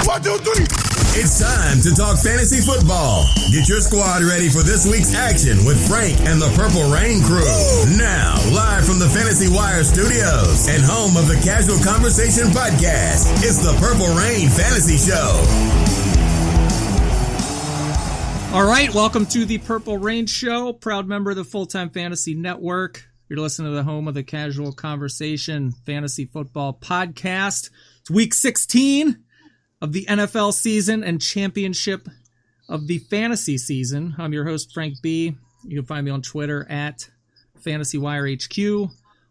1, 2, 3. It's time to talk fantasy football. Get your squad ready for this week's action with Frank and the Purple Rain crew. Now, live from the Fantasy Wire studios and home of the Casual Conversation podcast, it's the Purple Rain Fantasy Show. All right, welcome to the Purple Rain Show, proud member of the Full-Time Fantasy Network. You're listening to the home of the Casual Conversation Fantasy Football Podcast. It's week 16 of the NFL season and championship of the fantasy season. I'm your host, Frank B. You can find me on Twitter at FantasyWireHQ,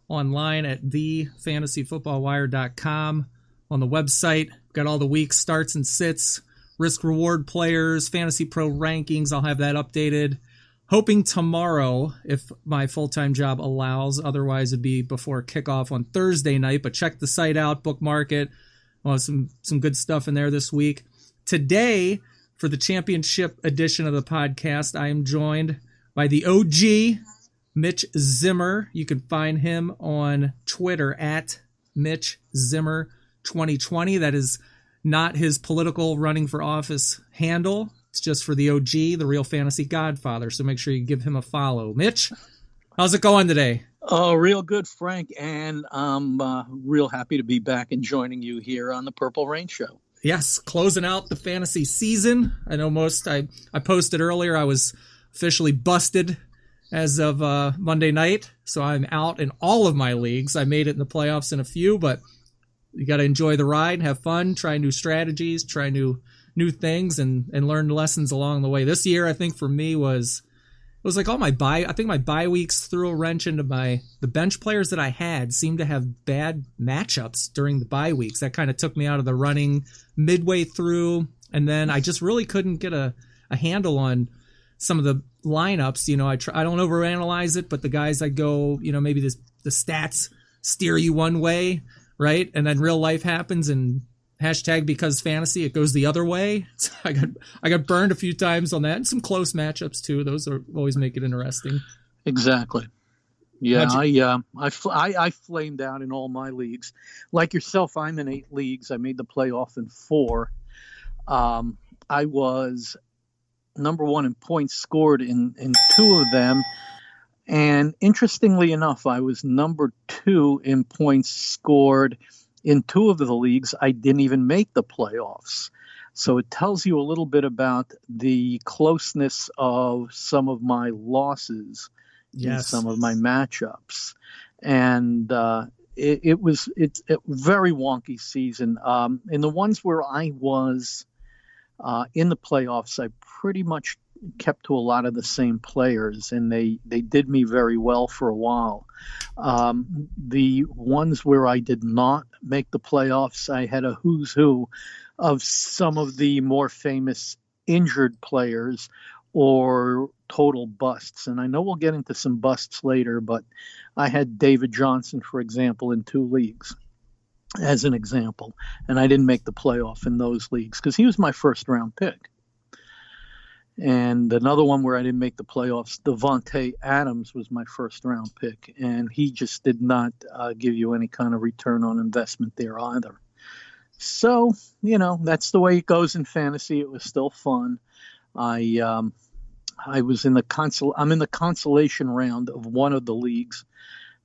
online at thefantasyfootballwire.com. On the website, got all the week starts and sits, risk-reward players, Fantasy Pro rankings. I'll have that updated. Hoping tomorrow, if my full-time job allows. Otherwise, it'd be before kickoff on Thursday night. But check the site out, bookmark it. Well, some good stuff in there this week. Today, for the championship edition of the podcast, I am joined by the OG, Mitch Zimmer. You can find him on Twitter at Mitch Zimmer 2020. That is not his political running for office handle. It's just for the OG, the real fantasy godfather. So make sure you give him a follow. Mitch, how's it going today? Oh, real good, Frank. And I'm real happy to be back and joining you here on the Purple Rain Show. Yes, closing out the fantasy season. I know I posted earlier I was officially busted as of Monday night. So I'm out in all of my leagues. I made it in the playoffs in a few, but you got to enjoy the ride, have fun, try new strategies, try new things, and learn lessons along the way. This year, I think for me was like all my bye weeks threw a wrench into the bench players that I had seemed to have bad matchups during the bye weeks. That kind of took me out of the running midway through, and then I just really couldn't get a handle on some of the lineups. You know, I don't overanalyze it, but the guys I go, you know, maybe the stats steer you one way, right? And then real life happens, and hashtag because fantasy, it goes the other way. So I got burned a few times on that, and some close matchups too. Those always make it interesting. Exactly. Yeah, I flamed out in all my leagues. Like yourself, I'm in 8 leagues. I made the playoff in 4. I was number 1 in points scored in 2 of them. And interestingly enough, I was number 2 in points scored in 2 of the leagues. I didn't even make the playoffs. So it tells you a little bit about the closeness of some of my losses in some of my matchups. And it's a very wonky season. In the ones where I was in the playoffs, I pretty much kept to a lot of the same players, and they did me very well for a while. The ones where I did not make the playoffs, I had a who's who of some of the more famous injured players or total busts. And I know we'll get into some busts later, but I had David Johnson, for example, in 2 leagues as an example, and I didn't make the playoff in those leagues because he was my first round pick. And another one where I didn't make the playoffs, Devontae Adams was my first round pick, and he just did not give you any kind of return on investment there either. So, you know, that's the way it goes in fantasy. It was still fun. I was in I'm in the consolation round of one of the leagues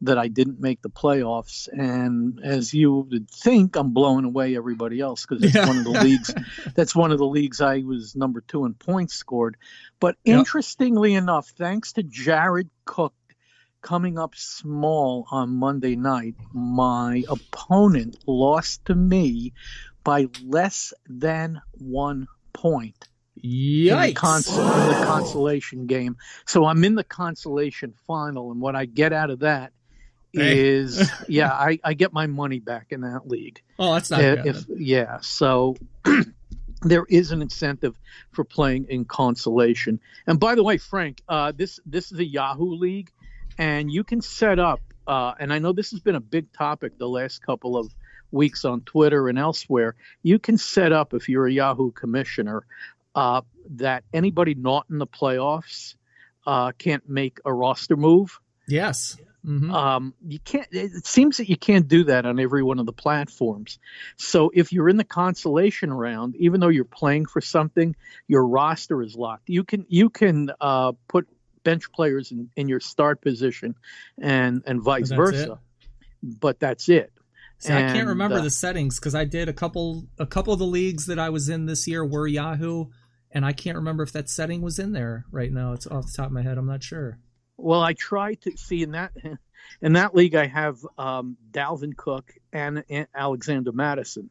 that I didn't make the playoffs, and as you would think, I'm blowing away everybody else because it's one of the leagues. That's one of the leagues I was number 2 in points scored. But interestingly enough, thanks to Jared Cook coming up small on Monday night, my opponent lost to me by less than 1 point. Yikes. In the consolation game. So I'm in the consolation final, and what I get out of that is I get my money back in that league. Oh, that's not good. So there is an incentive for playing in consolation. And by the way, Frank, this is a Yahoo league, and you can set up and I know this has been a big topic the last couple of weeks on Twitter and elsewhere. You can set up, if you're a Yahoo commissioner, that anybody not in the playoffs can't make a roster move. Yes. You can't. It seems that you can't do that on every one of the platforms. So if you're in the consolation round, even though you're playing for something, your roster is locked. You can put bench players in your start position, and vice versa. But that's it. See, I can't remember the settings because I did a couple of the leagues that I was in this year were Yahoo, and I can't remember if that setting was in there right now. It's off the top of my head. I'm not sure. Well, I tried to see in that league I have Dalvin Cook and Alexander Madison,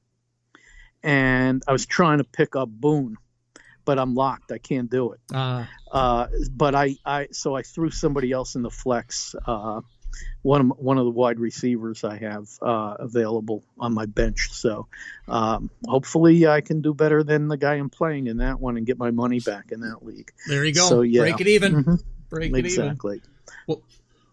and I was trying to pick up Boone, but I'm locked. I can't do it. But I threw somebody else in the flex. One of the wide receivers I have available on my bench. So hopefully I can do better than the guy I'm playing in that one and get my money back in that league. There you go. So, yeah. Break it even. Mm-hmm. Break it exactly. Even.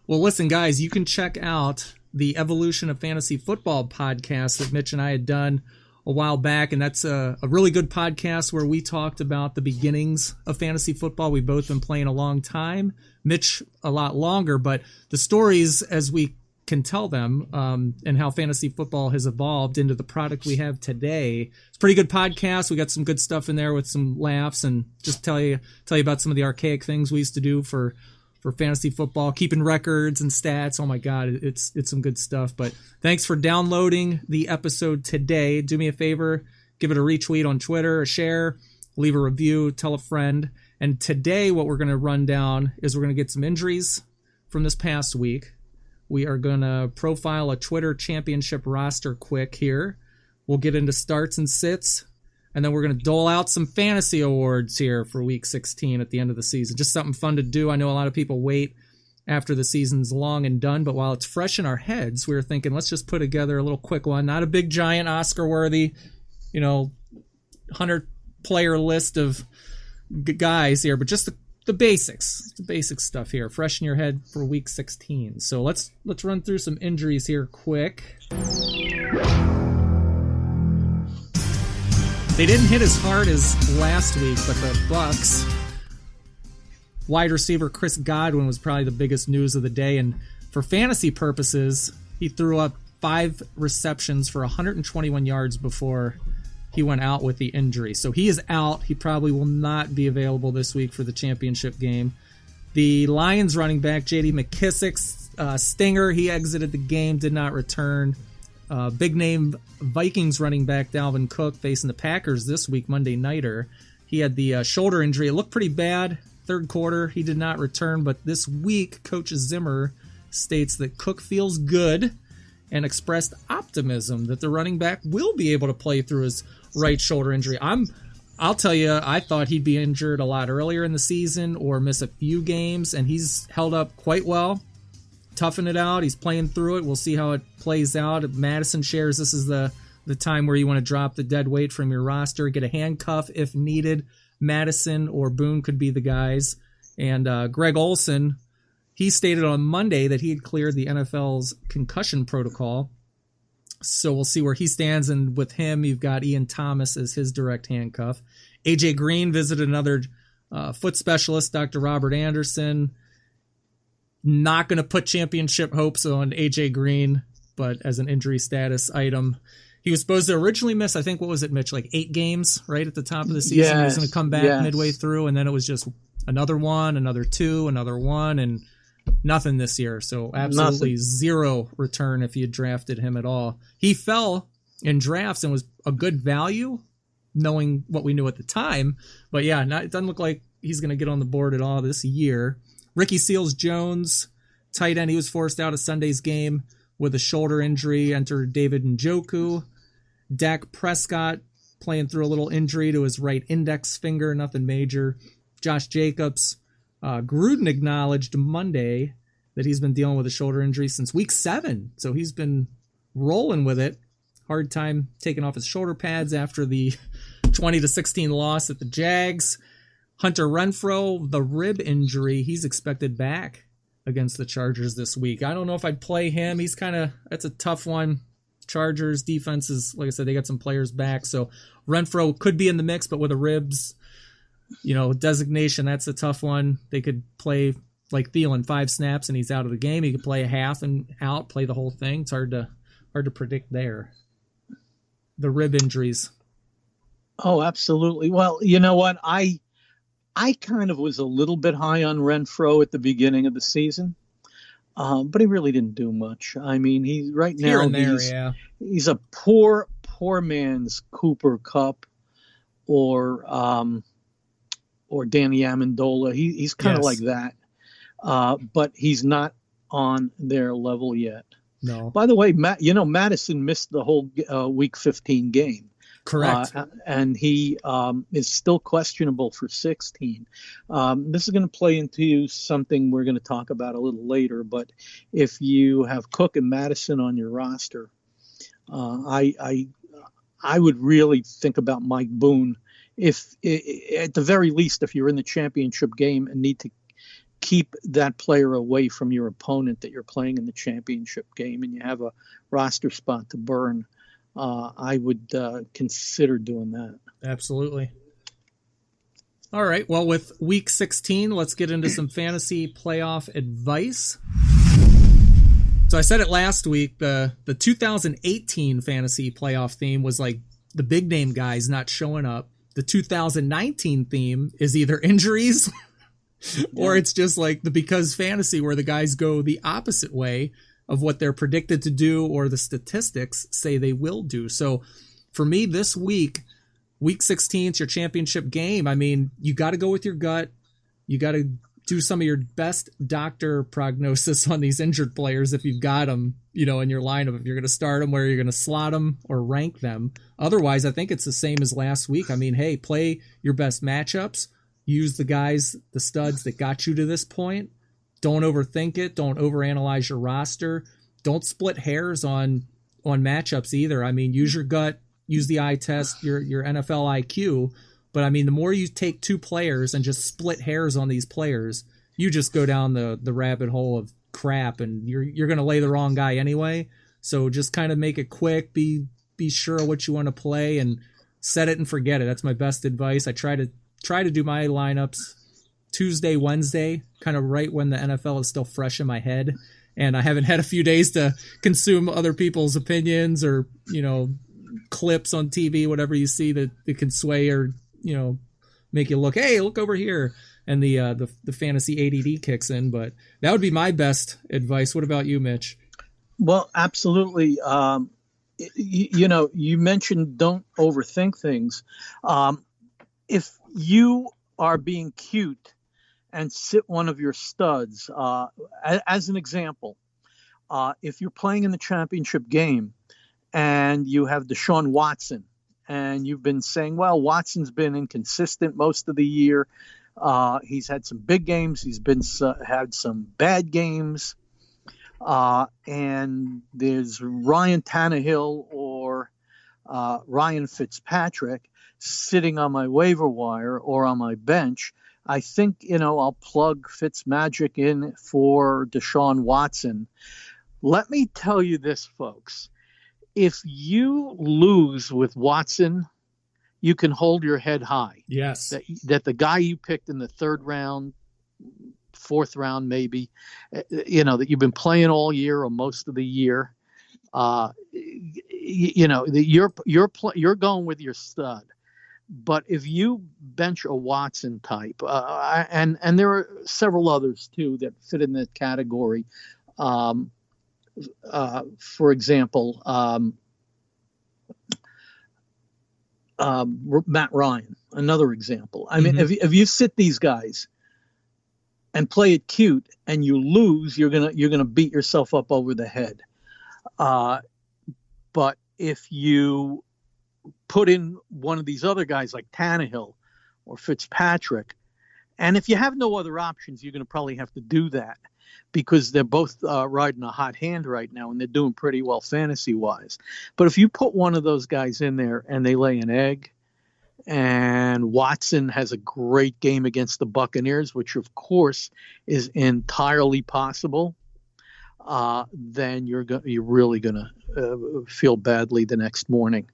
Well, listen, guys, you can check out the Evolution of Fantasy Football podcast that Mitch and I had done a while back, and that's a really good podcast where we talked about the beginnings of fantasy football. We've both been playing a long time, Mitch a lot longer, but the stories as we can tell them and how fantasy football has evolved into the product we have today. It's a pretty good podcast. We got some good stuff in there with some laughs and just tell you about some of the archaic things we used to do for fantasy football, keeping records and stats. Oh my God, it's some good stuff. But thanks for downloading the episode today. Do me a favor, give it a retweet on Twitter, a share, leave a review, tell a friend. And today what we're going to run down is we're going to get some injuries from this past week. We are going to profile a Twitter championship roster quick here. We'll get into starts and sits. And then we're going to dole out some fantasy awards here for Week 16 at the end of the season. Just something fun to do. I know a lot of people wait after the season's long and done, but while it's fresh in our heads, we were thinking, let's just put together a little quick one. Not a big, giant, Oscar-worthy, 100-player list of guys here, but just the basics. The basic stuff here, fresh in your head for Week 16. So let's run through some injuries here quick. They didn't hit as hard as last week, but the Bucs wide receiver Chris Godwin was probably the biggest news of the day. And for fantasy purposes, he threw up 5 receptions for 121 yards before he went out with the injury. So he is out. He probably will not be available this week for the championship game. The Lions running back J.D. McKissick's stinger, he exited the game, did not return. Big name Vikings running back Dalvin Cook facing the Packers this week, Monday nighter. He had the shoulder injury. It looked pretty bad. Third quarter, he did not return. But this week, Coach Zimmer states that Cook feels good and expressed optimism that the running back will be able to play through his right shoulder injury. I'll tell you, I thought he'd be injured a lot earlier in the season or miss a few games, and he's held up quite well. Toughing it out. He's playing through it. We'll see how it plays out. Madison shares this is the time where you want to drop the dead weight from your roster, get a handcuff if needed. Madison or Boone could be the guys. And Greg Olsen, he stated on Monday that he had cleared the NFL's concussion protocol. So we'll see where he stands. And with him, you've got Ian Thomas as his direct handcuff. AJ Green visited another foot specialist, Dr. Robert Anderson. Not going to put championship hopes on AJ Green, but as an injury status item. He was supposed to originally miss, I think, what was it, Mitch, like 8 games right at the top of the season? Yes, he was going to come back midway through, and then it was just another 1, another 2, another 1, and nothing this year. So absolutely zero return if you drafted him at all. He fell in drafts and was a good value, knowing what we knew at the time. But yeah, it doesn't look like he's going to get on the board at all this year. Ricky Seals-Jones, tight end, he was forced out of Sunday's game with a shoulder injury. Entered David Njoku. Dak Prescott playing through a little injury to his right index finger, nothing major. Josh Jacobs, Gruden acknowledged Monday that he's been dealing with a shoulder injury since week 7. So he's been rolling with it. Hard time taking off his shoulder pads after the 20-16 loss at the Jags. Hunter Renfrow, the rib injury, he's expected back against the Chargers this week. I don't know if I'd play him. That's a tough one. Chargers defense is, like I said, they got some players back. So Renfrow could be in the mix, but with a ribs, designation, that's a tough one. They could play like Thielen, 5 snaps and he's out of the game. He could play a half and out, play the whole thing. It's hard to predict there. The rib injuries. Oh, absolutely. Well, you know what? I kind of was a little bit high on Renfro at the beginning of the season, but he really didn't do much. I mean, he's right now Here and there, he's a poor man's Cooper Kupp or Danny Amendola. He's kind of like that, but he's not on their level yet. No. By the way, Madison missed the whole Week 15 game. Correct. And he is still questionable for 16. This is going to play into something we're going to talk about a little later. But if you have Cook and Madison on your roster, I would really think about Mike Boone. If at the very least, if you're in the championship game and need to keep that player away from your opponent that you're playing in the championship game, and you have a roster spot to burn, I would consider doing that. Absolutely. All right. Well, with Week 16, let's get into some fantasy playoff advice. So I said it last week, the 2018 fantasy playoff theme was like the big name guys not showing up. The 2019 theme is either injuries or it's just like the because fantasy where the guys go the opposite way of what they're predicted to do or the statistics say they will do. So for me this week, Week 16 is your championship game. I mean, you got to go with your gut. You got to do some of your best doctor prognosis on these injured players if you've got them, in your lineup. If you're going to start them, where you're going to slot them or rank them. Otherwise, I think it's the same as last week. I mean, hey, play your best matchups. Use the guys, the studs that got you to this point. Don't overthink it. Don't overanalyze your roster. Don't split hairs on matchups either. I mean, use your gut, use the eye test, your NFL IQ. But I mean, the more you take 2 players and just split hairs on these players, you just go down the rabbit hole of crap, and you're going to lay the wrong guy anyway. So just kind of make it quick. Be sure of what you want to play and set it and forget it. That's my best advice. I try to do my lineups Tuesday, Wednesday, kind of right when the NFL is still fresh in my head, and I haven't had a few days to consume other people's opinions or clips on TV, whatever you see that can sway or make you look over here, and the fantasy ADD kicks in. But that would be my best advice. What about you, Mitch? Well, absolutely. You mentioned don't overthink things. If you are being cute and sit one of your studs, as an example, if you're playing in the championship game and you have Deshaun Watson, and you've been saying, well, Watson's been inconsistent most of the year. He's had some big games. He's had some bad games. And there's Ryan Tannehill or Ryan Fitzpatrick sitting on my waiver wire or on my bench. I think, I'll plug Fitzmagic in for Deshaun Watson. Let me tell you this, folks. If you lose with Watson, you can hold your head high. Yes. That the guy you picked in the 3rd round, 4th round, maybe, that you've been playing all year or most of the year, you're going with your stud. But if you bench a Watson type, and there are several others too that fit in that category. For example, Matt Ryan, another example. I mean, if you sit these guys and play it cute and you lose, you're gonna beat yourself up over the head. But if you put in one of these other guys like Tannehill or Fitzpatrick, and if you have no other options, you're going to probably have to do that because they're both riding a hot hand right now and they're doing pretty well fantasy-wise. But if you put one of those guys in there and they lay an egg, and Watson has a great game against the Buccaneers, which of course is entirely possible, then you're really going to feel badly the next morning.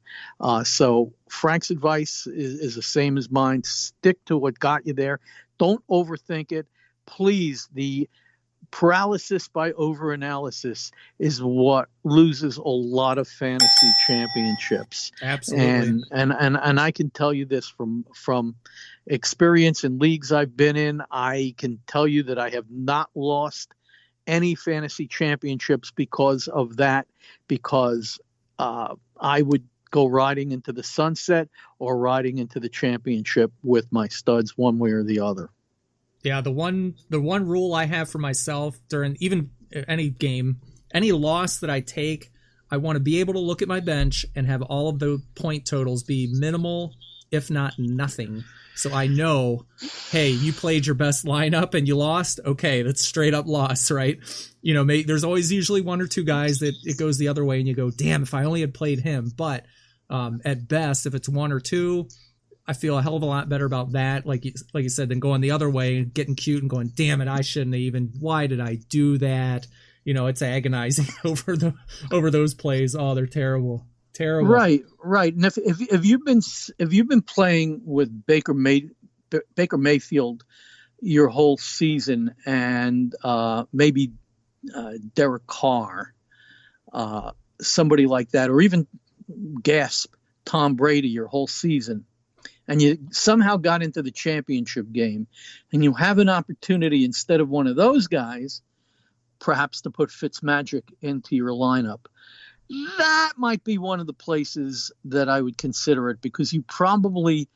So Frank's advice is the same as mine. Stick to what got you there. Don't overthink it. please, the paralysis by overanalysis is what loses a lot of fantasy championships. Absolutely. And I can tell you this from experience in leagues I've been in. I can tell you that I have not lost any fantasy championships because of that, because I would go riding into the sunset or riding into the championship with my studs one way or the other. Yeah, the one rule I have for myself during even any game, any loss that I take, I want to be able to look at my bench and have all of the point totals be minimal, if not nothing. So I know, hey, you played your best lineup and you lost. Okay, that's straight up loss, right? You know, there's always usually one or two guys that it goes the other way and you go, damn, if I only had played him. But at best, if it's one or two, I feel a hell of a lot better about that, like you said, than going the other way and getting cute and going, damn it, I shouldn't have even. Why did I do that? You know, it's agonizing over those plays. Oh, they're terrible. Terrible. Right. And if you've been playing with Baker Mayfield your whole season, and maybe Derek Carr, somebody like that, or even Tom Brady your whole season, and you somehow got into the championship game, and you have an opportunity instead of one of those guys, perhaps to put Fitzmagic into your lineup, that might be one of the places that I would consider it, because you probably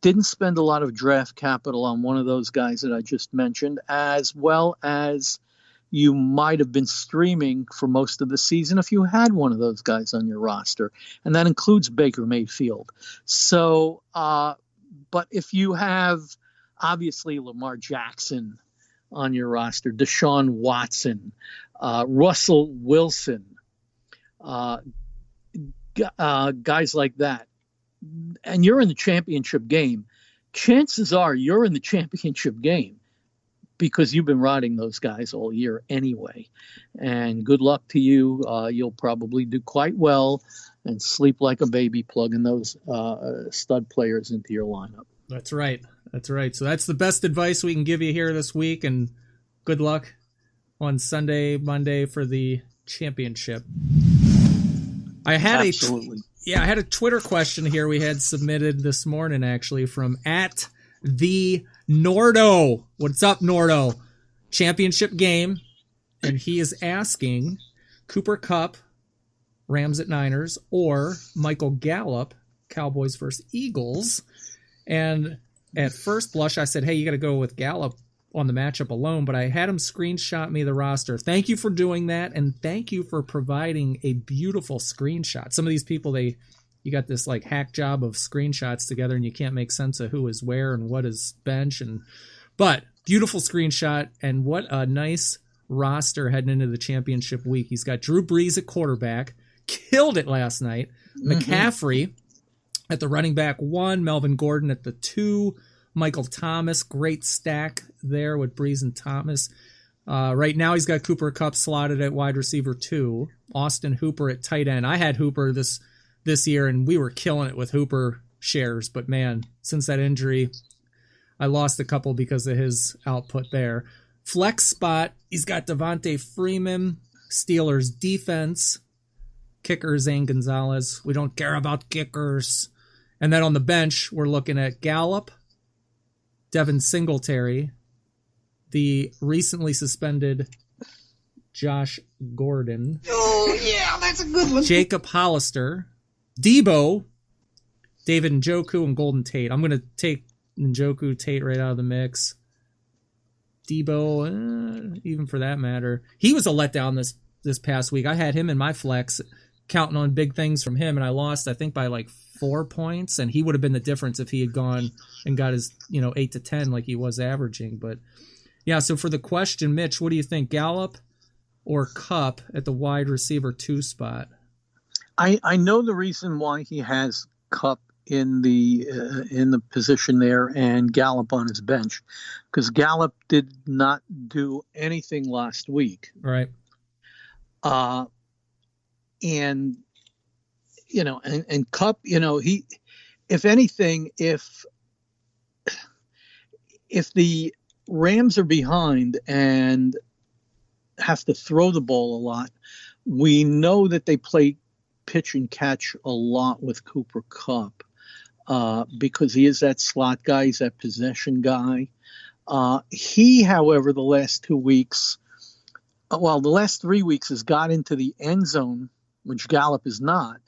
didn't spend a lot of draft capital on one of those guys that I just mentioned, as well as you might have been streaming for most of the season if you had one of those guys on your roster, and that includes Baker Mayfield. So, but if you have obviously Lamar Jackson on your roster, Deshaun Watson, Russell Wilson, guys like that, and you're in the championship game, chances are you're in the championship game because you've been riding those guys all year anyway. And good luck to you. You'll probably do quite well and sleep like a baby plugging those stud players into your lineup. That's right. So that's the best advice we can give you here this week, and good luck on Monday for the championship. I had a Twitter question here we had submitted this morning, actually, from @the_Nordo. What's up, Nordo? Championship game, and he is asking Cooper Kupp, Rams at Niners, or Michael Gallup, Cowboys versus Eagles. And at first blush, I said, hey, you got to go with Gallup on the matchup alone, but I had him screenshot me the roster. Thank you for doing that, and thank you for providing a beautiful screenshot. Some of these people, you got this like hack job of screenshots together, and you can't make sense of who is where and what is bench. But beautiful screenshot, and what a nice roster heading into the championship week. He's got Drew Brees at quarterback, killed it last night. McCaffrey at the running back 1, Melvin Gordon at the 2, Michael Thomas, great stack there with Brees and Thomas. Right now he's got Cooper Kupp slotted at wide receiver 2, Austin Hooper at tight end. I had Hooper this year, and we were killing it with Hooper shares, but man, since that injury, I lost a couple because of his output there. Flex spot, he's got Devontae Freeman, Steelers defense, kicker Zane Gonzalez. We don't care about kickers. And then on the bench, we're looking at Gallup, Devin Singletary, the recently suspended Josh Gordon. Oh, yeah, that's a good one. Jacob Hollister, Debo, David Njoku, and Golden Tate. I'm going to take Njoku, Tate right out of the mix. Debo, even for that matter. He was a letdown this past week. I had him in my flex, counting on big things from him, and I lost, I think, by like 4 points, and he would have been the difference if he had gone and got his 8 to 10 like he was averaging. But yeah, so for the question, Mitch, what do you think, Gallup or Kupp at the wide receiver 2 spot? I know the reason why he has Kupp in the position there and Gallup on his bench, because Gallup did not do anything last week, right? And Kupp, he, if anything, if the Rams are behind and have to throw the ball a lot. We know that they play pitch and catch a lot with Cooper Kupp because he is that slot guy, he's that possession guy. He, however, the last 3 weeks has got into the end zone, which Gallup is not.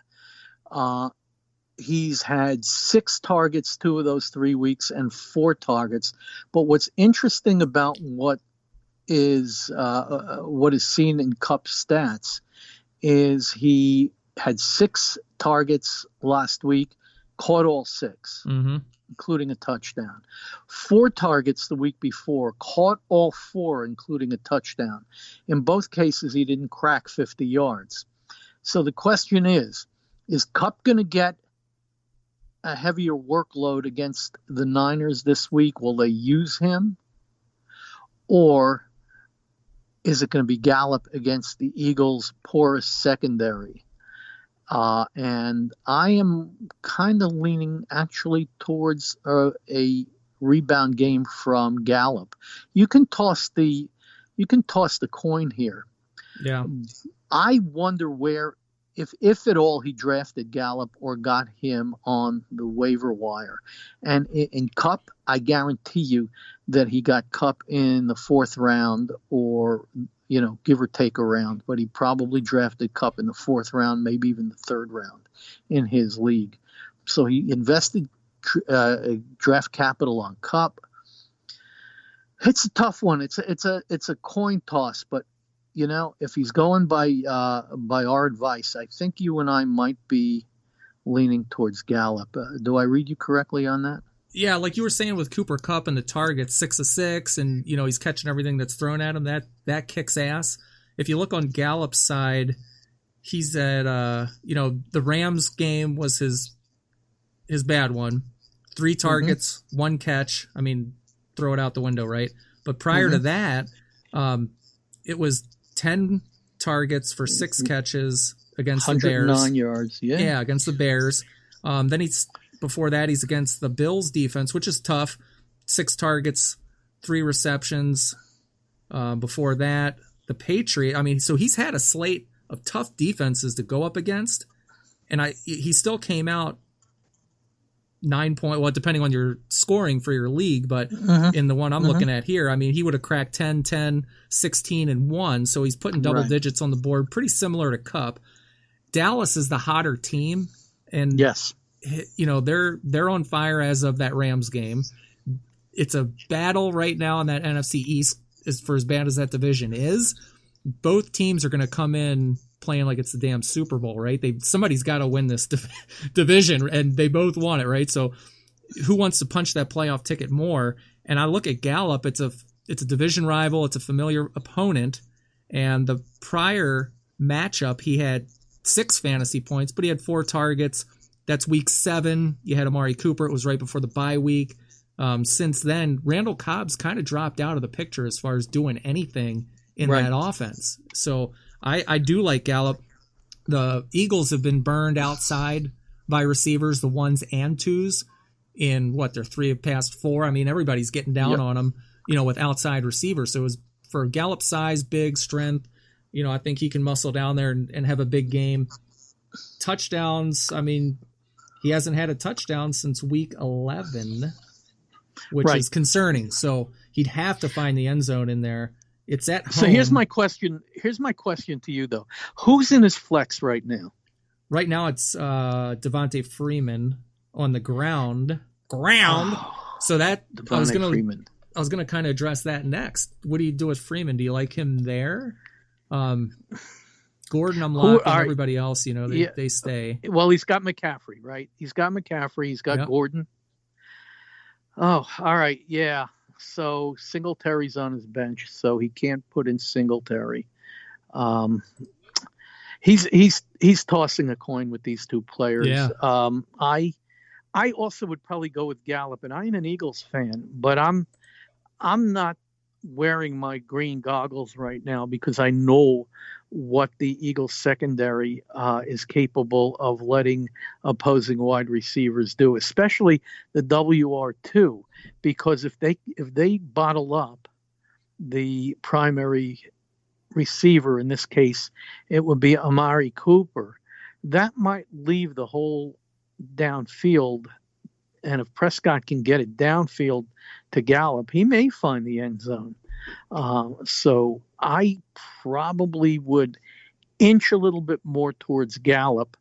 He's had 6 targets 2 of those 3 weeks and 4 targets. But what's interesting about what is seen in Kupp's stats is he had 6 targets last week, caught all 6, including a touchdown. 4 targets the week before, caught all 4, including a touchdown. In both cases, he didn't crack 50 yards. So the question is Kupp going to get a heavier workload against the Niners this week? Will they use him? Or is it going to be Gallup against the Eagles' porous secondary? And I am kind of leaning actually towards a rebound game from Gallup. You can toss the coin here. Yeah. I wonder where, if at all, he drafted Gallup or got him on the waiver wire. And in Kupp, I guarantee you that he got Kupp in the 4th round or, give or take a round. But he probably drafted Kupp in the 4th round, maybe even the 3rd round in his league. So he invested draft capital on Kupp. It's a tough one. It's a coin toss, but if he's going by our advice, I think you and I might be leaning towards Gallup. Do I read you correctly on that? Yeah, like you were saying with Cooper Kupp and the targets, 6 of 6, and he's catching everything that's thrown at him. That kicks ass. If you look on Gallup's side, he's at the Rams game was his bad one. 3 targets, 1 catch. I mean, throw it out the window, right? But prior to that, it was 10 targets for 6 catches against the Bears. 109 yards, yeah, against the Bears. Then before that, he's against the Bills defense, which is tough. 6 targets, 3 receptions. Before that, the Patriots. I mean, so he's had a slate of tough defenses to go up against, and he still came out 9 point. Well, depending on your scoring for your league, but in the one I'm looking at here, I mean, he would have cracked 10, 10, 16, and 1. So he's putting double digits on the board, pretty similar to Kupp. Dallas is the hotter team, and yes, they're on fire as of that Rams game. It's a battle right now in that NFC East, for as bad as that division is. Both teams are going to come in playing like it's the damn Super Bowl, right? Somebody's got to win this division, and they both want it, right? So who wants to punch that playoff ticket more? And I look at Gallup, it's a division rival, it's a familiar opponent, and the prior matchup, he had 6 fantasy points, but he had 4 targets. That's week 7. You had Amari Cooper. It was right before the bye week. Since then, Randall Cobb's kind of dropped out of the picture as far as doing anything in that offense. So I do like Gallup. The Eagles have been burned outside by receivers, the 1s and 2s, in their 3 of past 4. I mean, everybody's getting down on them, with outside receivers. So it was for Gallup size, big strength. I think he can muscle down there and have a big game. Touchdowns, I mean, he hasn't had a touchdown since week 11, which is concerning. So he'd have to find the end zone in there. It's at home. So here's my question to you, though. Who's in his flex right now? Right now it's Devontae Freeman on the ground. So that I was gonna kind of address that next. What do you do with Freeman? Do you like him there? Gordon, I'm locking. Everybody else, they stay. Well, he's got McCaffrey, right? He's got McCaffrey. He's got Gordon. Oh, all right. Yeah. So Singletary's on his bench, so he can't put in Singletary. He's tossing a coin with these 2 players. Yeah. I also would probably go with Gallup, and I'm an Eagles fan, but I'm not wearing my green goggles right now because I know what the Eagles secondary is capable of letting opposing wide receivers do, especially the WR2, because if they bottle up the primary receiver, in this case, it would be Amari Cooper, that might leave the hole downfield. And if Prescott can get it downfield to Gallup, he may find the end zone. So I probably would inch a little bit more towards Gallup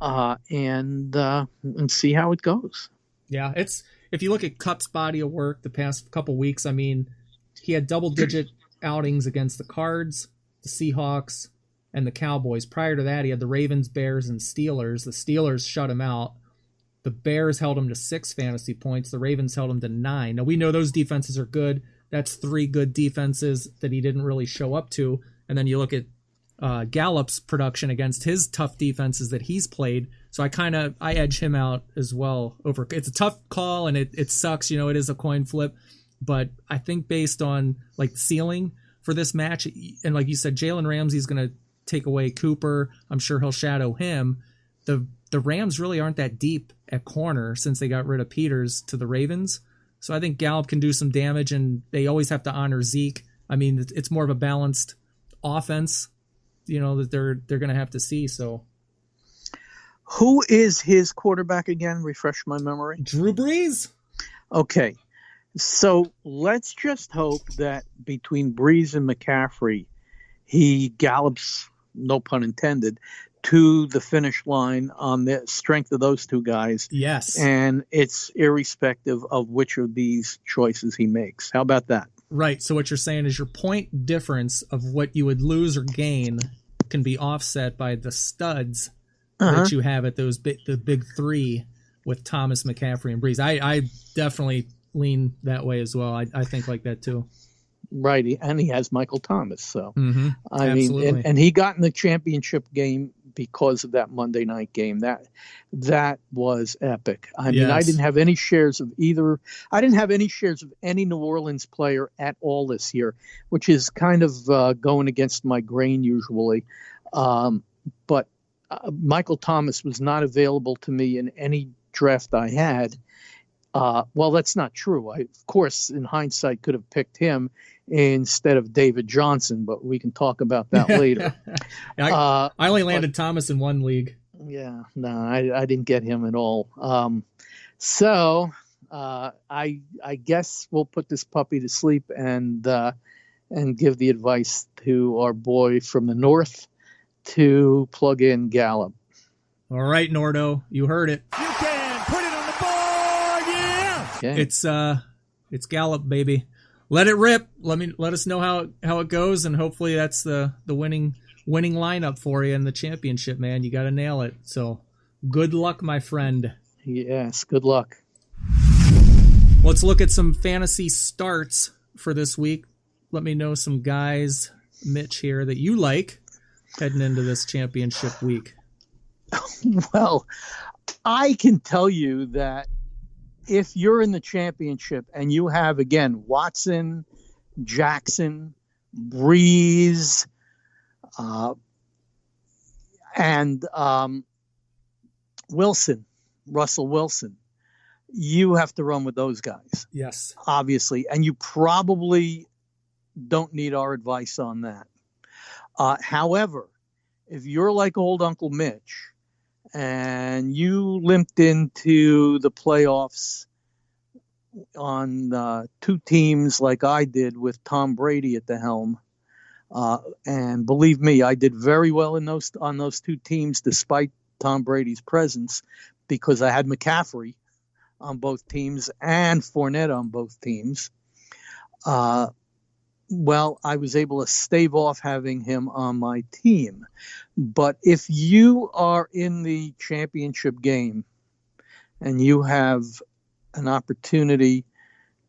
and see how it goes. Yeah, if you look at Kupp's body of work the past couple weeks, I mean, he had double-digit outings against the Cards, the Seahawks, and the Cowboys. Prior to that, he had the Ravens, Bears, and Steelers. The Steelers shut him out. The Bears held him to 6 fantasy points. The Ravens held him to 9. Now, we know those defenses are good. That's 3 good defenses that he didn't really show up to. And then you look at Gallup's production against his tough defenses that he's played. So I edge him out as well. It's a tough call, and it sucks. You know, it is a coin flip. But I think based on like ceiling for this match, and like you said, Jalen Ramsey's going to take away Cooper. I'm sure he'll shadow him. The Rams really aren't that deep at corner since they got rid of Peters to the Ravens. So I think Gallup can do some damage, and they always have to honor Zeke. I mean, it's more of a balanced offense, you know, that they're going to have to see. So, who is his quarterback again? Refresh my memory. Drew Brees. Okay, so let's just hope that between Brees and McCaffrey, he gallops, no pun intended, to the finish line on the strength of those two guys. Yes. And it's irrespective of which of these choices he makes. How about that? Right. So what you're saying is your point difference of what you would lose or gain can be offset by the studs that you have at the big 3 with Thomas, McCaffrey, and Brees. I definitely lean that way as well. I think like that too. Right. And he has Michael Thomas. So, I Absolutely. mean, and he got in the championship game because of that Monday night game. That was epic. I mean, I didn't have any shares of either. I didn't have any shares of any New Orleans player at all this year, which is kind of going against my grain usually. But Michael Thomas was not available to me in any draft I had. Well, that's not true. I, of course, in hindsight, could have picked him instead of David Johnson, but we can talk about that later. I only landed Thomas in one league. Yeah, no, I didn't get him at all. So I guess we'll put this puppy to sleep and give the advice to our boy from the north to plug in Gallup. All right, Nordo, you heard it. You can put it on the board, yeah! Okay. It's Gallup, baby. Let it rip. Let us know how it goes, and hopefully that's the winning lineup for you in the championship, man. You got to nail it. So good luck, my friend. Yes, good luck. Let's look at some fantasy starts for this week. Let me know some guys, Mitch, here that you like heading into this championship week. Well, I can tell you that if you're in the championship and you have, again, Watson, Jackson, Breeze, and Russell Wilson, you have to run with those guys. Yes. Obviously. And you probably don't need our advice on that. However, if you're like old Uncle Mitch and you limped into the playoffs on 2 teams like I did with Tom Brady at the helm, and believe me, I did very well on those 2 teams despite Tom Brady's presence, because I had McCaffrey on both teams and Fournette on both teams. Well, I was able to stave off having him on my team. But if you are in the championship game and you have an opportunity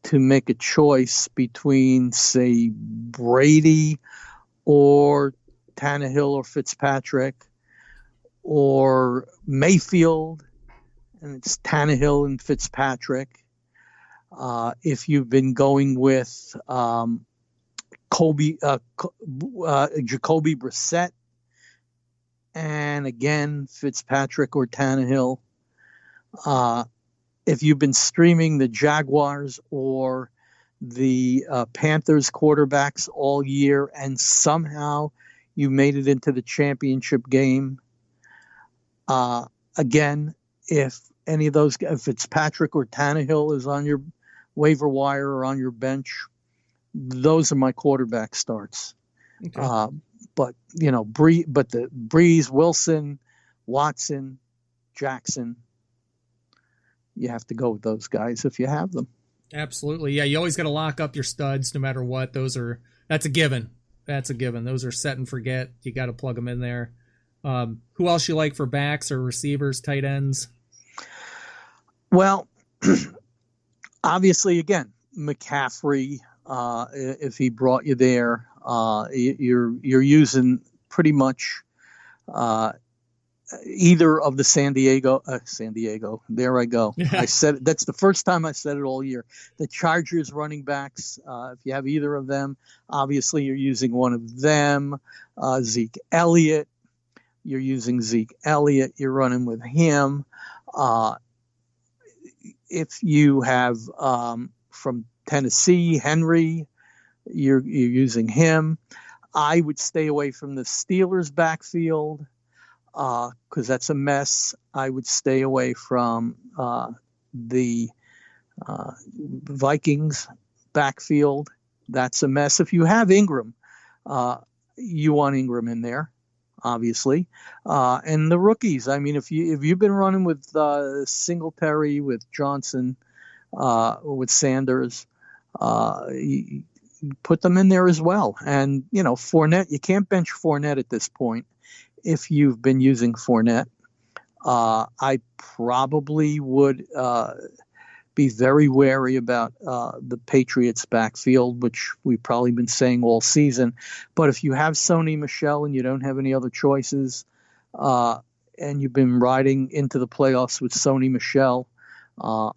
to make a choice between, say, Brady or Tannehill or Fitzpatrick or Mayfield, and it's Tannehill and Fitzpatrick, if you've been going with Jacoby Brissett, and again, Fitzpatrick or Tannehill. If you've been streaming the Jaguars or the Panthers quarterbacks all year and somehow you made it into the championship game, again, if any of those, if Fitzpatrick or Tannehill is on your waiver wire or on your bench, those are my quarterback starts. Okay. But the Breeze, Wilson, Watson, Jackson, you have to go with those guys if you have them. Absolutely. Yeah, you always got to lock up your studs no matter what. That's a given. Those are set and forget. You got to plug them in there. Who else you like for backs or receivers, tight ends? Well, obviously, again, McCaffrey, if he brought you there, you're using pretty much either of the San Diego. There I go. I said it. That's the first time I said it all year. The Chargers running backs. If you have either of them, obviously you're using one of them. Zeke Elliott. You're using Zeke Elliott. You're running with him. If you have from Tennessee, Henry, you're using him. I would stay away from the Steelers backfield because that's a mess. I would stay away from the Vikings backfield. That's a mess. If you have Ingram, you want Ingram in there, obviously. And the rookies. I mean, if you've been running with Singletary, with Johnson, with Sanders, you put them in there as well. And Fournette, you can't bench Fournette at this point. If you've been using Fournette, I probably would be very wary about the Patriots backfield, which we've probably been saying all season. But if you have Sony Michel and you don't have any other choices, and you've been riding into the playoffs with Sony Michel,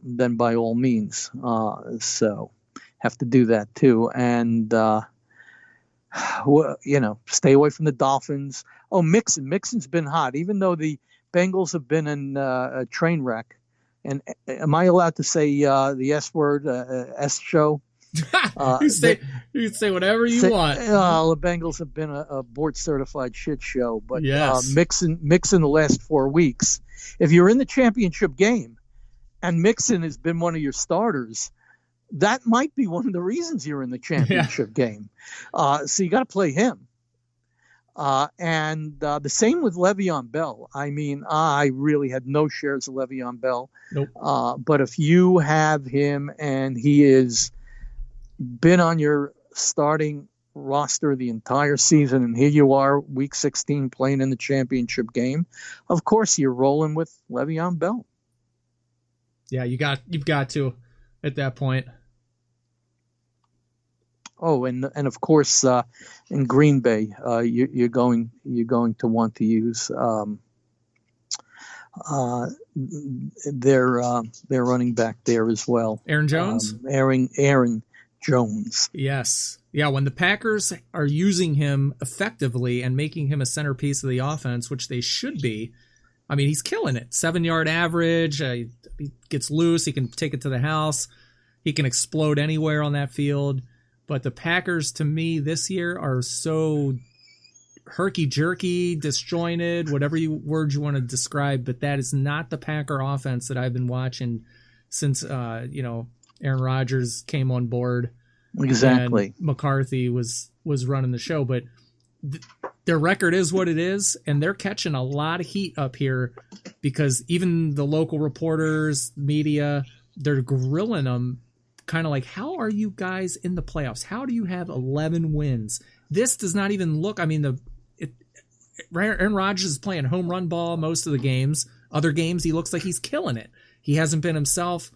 then by all means. So have to do that too. And, stay away from the Dolphins. Oh, Mixon. Mixon's been hot, even though the Bengals have been in a train wreck. And am I allowed to say the S word, S show? You can say whatever you want. The Bengals have been a board-certified shit show. But yes. Mixon the last 4 weeks. If you're in the championship game and Mixon has been one of your starters, that might be one of the reasons you're in the championship game. So you got to play him. And the same with Le'Veon Bell. I mean, I really had no shares of Le'Veon Bell. Nope. But if you have him and he has been on your starting roster the entire season, and here you are, Week 16, playing in the championship game, of course you're rolling with Le'Veon Bell. Yeah, you've got to at that point. Oh, and of course, in Green Bay, you're going to want to use their running back there as well. Aaron Jones. Aaron Jones. Yes, yeah. When the Packers are using him effectively and making him a centerpiece of the offense, which they should be, I mean, he's killing it. 7-yard average. He gets loose. He can take it to the house. He can explode anywhere on that field. But the Packers, to me, this year are so herky-jerky, disjointed, whatever word you want to describe. But that is not the Packer offense that I've been watching since, Aaron Rodgers came on board. Exactly. And McCarthy was running the show. But their record is what it is, and they're catching a lot of heat up here because even the local reporters, media, they're grilling them. Kind of like, how are you guys in the playoffs? How do you have 11 wins? This does not even look. I mean, Aaron Rodgers is playing home run ball most of the games. Other games, he looks like he's killing it. He hasn't been himself.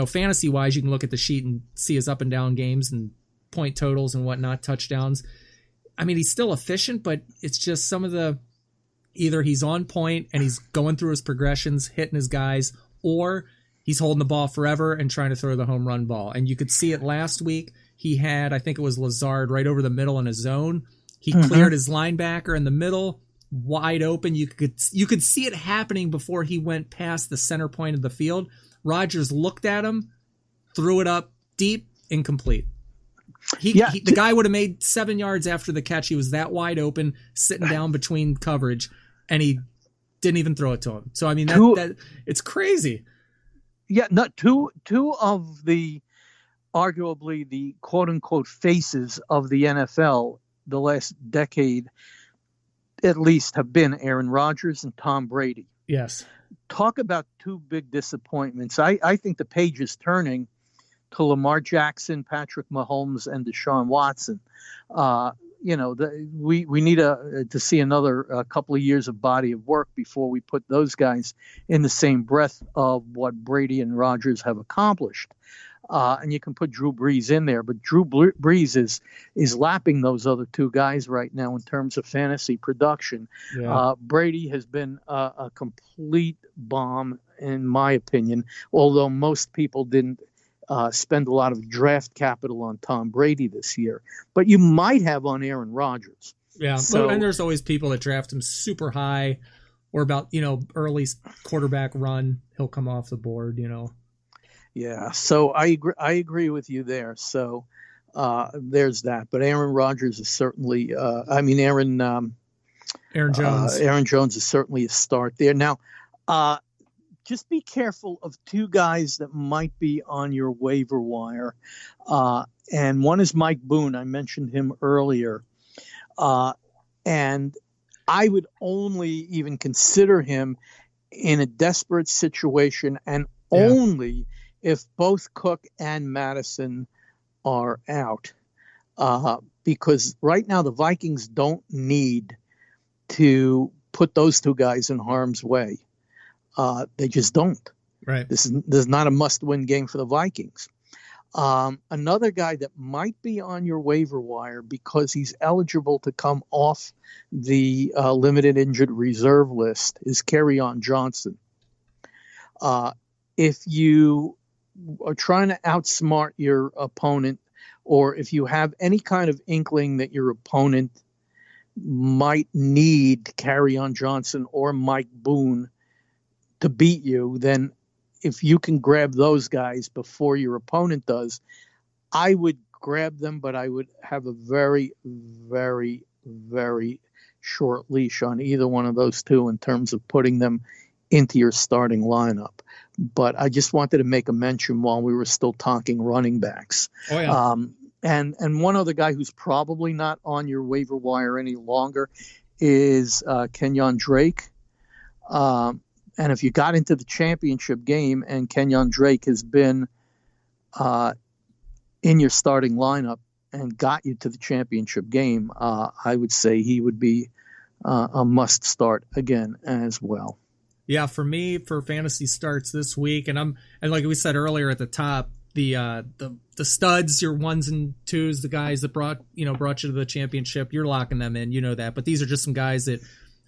Fantasy wise, you can look at the sheet and see his up and down games and point totals and whatnot, touchdowns. I mean, he's still efficient, but it's just some of the either he's on point and he's going through his progressions, hitting his guys, or he's holding the ball forever and trying to throw the home run ball. And you could see it last week. he had, I think it was Lazard right over the middle in a zone. He cleared his linebacker in the middle, wide open. You could see it happening before he went past the center point of the field. Rodgers looked at him, threw it up deep, incomplete. The guy would have made 7 yards after the catch. He was that wide open, sitting down between coverage, and he didn't even throw it to him. So, I mean, that it's crazy. Yeah, two of the arguably the quote-unquote faces of the NFL the last decade at least have been Aaron Rodgers and Tom Brady. Yes. Talk about two big disappointments. I think the page is turning to Lamar Jackson, Patrick Mahomes, and Deshaun Watson. We need to see another couple of years of body of work before we put those guys in the same breath of what Brady and Rodgers have accomplished. And you can put Drew Brees in there, but Drew Brees is lapping those other two guys right now in terms of fantasy production. Yeah. Brady has been a complete bomb, in my opinion, although most people didn't spend a lot of draft capital on Tom Brady this year. But you might have on Aaron Rodgers. Yeah, and there's always people that draft him super high or about, early quarterback run. He'll come off the board, Yeah, so I agree with you there. So there's that. But Aaron Rodgers is certainly, Aaron Jones. Aaron Jones is certainly a start there. Now, just be careful of two guys that might be on your waiver wire. And one is Mike Boone. I mentioned him earlier. And I would only even consider him in a desperate situation and only if both Cook and Madison are out. Because right now the Vikings don't need to put those two guys in harm's way. They just don't. Right. This is not a must-win game for the Vikings. Another guy that might be on your waiver wire because he's eligible to come off the limited injured reserve list is Kerryon Johnson. If you are trying to outsmart your opponent, or if you have any kind of inkling that your opponent might need Kerryon Johnson or Mike Boone to beat you, then if you can grab those guys before your opponent does, I would grab them, but I would have a very, very, very short leash on either one of those two in terms of putting them into your starting lineup. But I just wanted to make a mention while we were still talking running backs. Oh, yeah. And one other guy who's probably not on your waiver wire any longer is Kenyon Drake. And if you got into the championship game and Kenyon Drake has been in your starting lineup and got you to the championship game, I would say he would be a must start again as well. Yeah, for me, for fantasy starts this week, and like we said earlier at the top, the studs, your ones and twos, the guys that brought you to the championship, you're locking them in, that. But these are just some guys that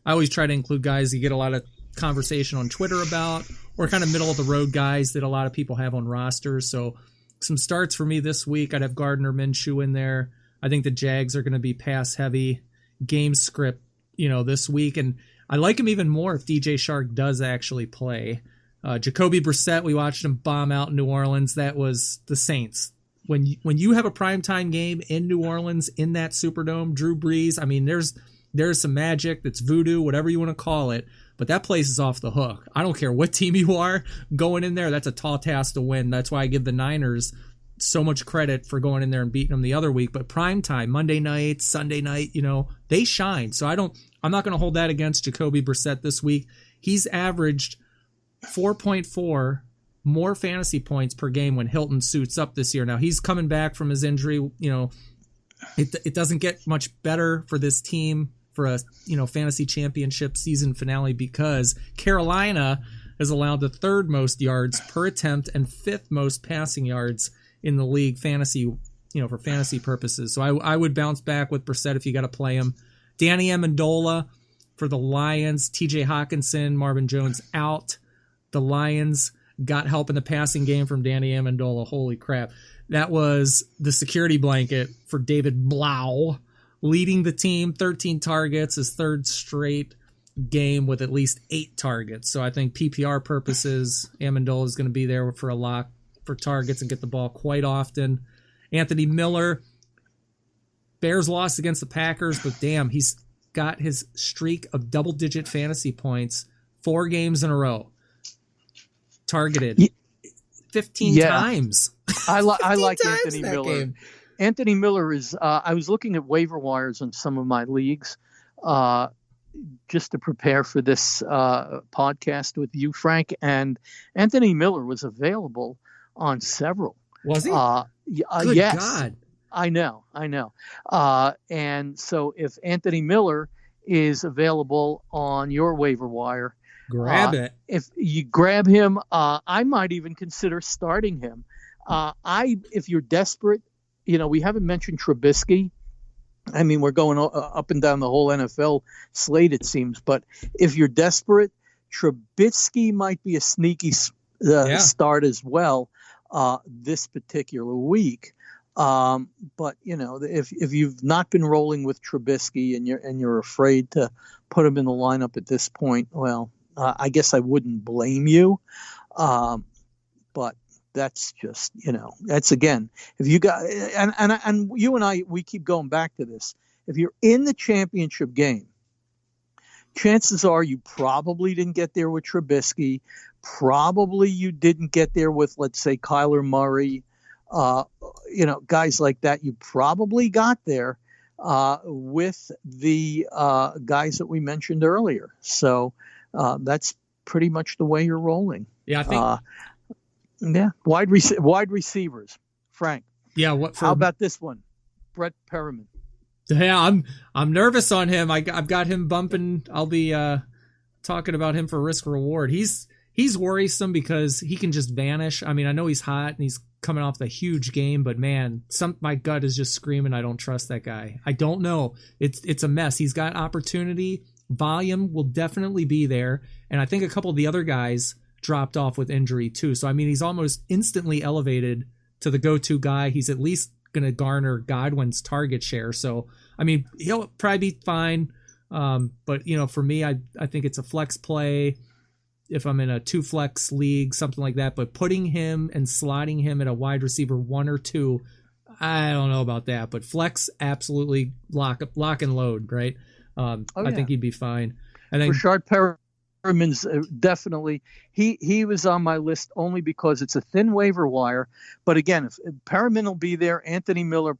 I always try to include guys you get a lot of conversation on Twitter about, or kind of middle of the road guys that a lot of people have on rosters. So some starts for me this week. I'd have Gardner Minshew in there. I think the Jags are going to be pass heavy game script, this week. And I like him even more if DJ Shark does actually play. Jacoby Brissett, we watched him bomb out in New Orleans. That was the Saints. When you have a primetime game in New Orleans in that Superdome, Drew Brees, there's some magic, that's voodoo, whatever you want to call it, but that place is off the hook. I don't care what team you are going in there. That's a tall task to win. That's why I give the Niners so much credit for going in there and beating them the other week. But primetime, Monday night, Sunday night, they shine. So I'm not going to hold that against Jacoby Brissett this week. He's averaged 4.4 more fantasy points per game when Hilton suits up this year. Now he's coming back from his injury. It doesn't get much better for this team for a fantasy championship season finale because Carolina has allowed the third most yards per attempt and fifth most passing yards in the league fantasy, for fantasy purposes. So I would bounce back with Brissett if you got to play him. Danny Amendola for the Lions, TJ Hawkinson, Marvin Jones out. The Lions, got help in the passing game from Danny Amendola. Holy crap. That was the security blanket for David Blau, leading the team, 13 targets, his third straight game with at least 8 targets. So I think PPR purposes, Amendola is going to be there for a lock for targets and get the ball quite often. Anthony Miller, Bears lost against the Packers, but damn, he's got his streak of double-digit fantasy points 4 games in a row. Targeted 15 times. I like times Anthony Miller. Game. Anthony Miller is, I was looking at waiver wires on some of my leagues just to prepare for this podcast with you, Frank, and Anthony Miller was available on several. Was he? Good yes. God. I know. And so if Anthony Miller is available on your waiver wire, grab it. If you grab him, I might even consider starting him. If you're desperate, we haven't mentioned Trubisky. I mean, we're going up and down the whole NFL slate, it seems. But if you're desperate, Trubisky might be a sneaky start as well this particular week. But if you've not been rolling with Trubisky and you're afraid to put him in the lineup at this point, well, I guess I wouldn't blame you. But that's just, that's again, if you got, and you and I, we keep going back to this. If you're in the championship game, chances are you probably didn't get there with Trubisky. Probably you didn't get there with, let's say, Kyler Murray, guys like that. You probably got there with the guys that we mentioned earlier. So that's pretty much the way you're rolling. Yeah, I think. Wide receivers, Frank. Yeah, how about this one, Brett Perriman? Yeah, I'm nervous on him. I've got him bumping. I'll be talking about him for risk reward. He's worrisome because he can just vanish. I mean, I know he's hot and he's coming off the huge game, but man, my gut is just screaming I don't trust that guy. I don't know. It's a mess. He's got opportunity. Volume will definitely be there, and I think a couple of the other guys dropped off with injury too. So I mean, he's almost instantly elevated to the go-to guy. He's at least going to garner Godwin's target share. So I mean, he'll probably be fine. But for me, I think it's a flex play if I'm in a 2-flex league, something like that. But putting him and slotting him at a wide receiver 1 or 2, I don't know about that. But flex, absolutely lock and load, right? I think he'd be fine. And then Rashard Perriman's definitely he was on my list only because it's a thin waiver wire. But again, if Perriman will be there, Anthony Miller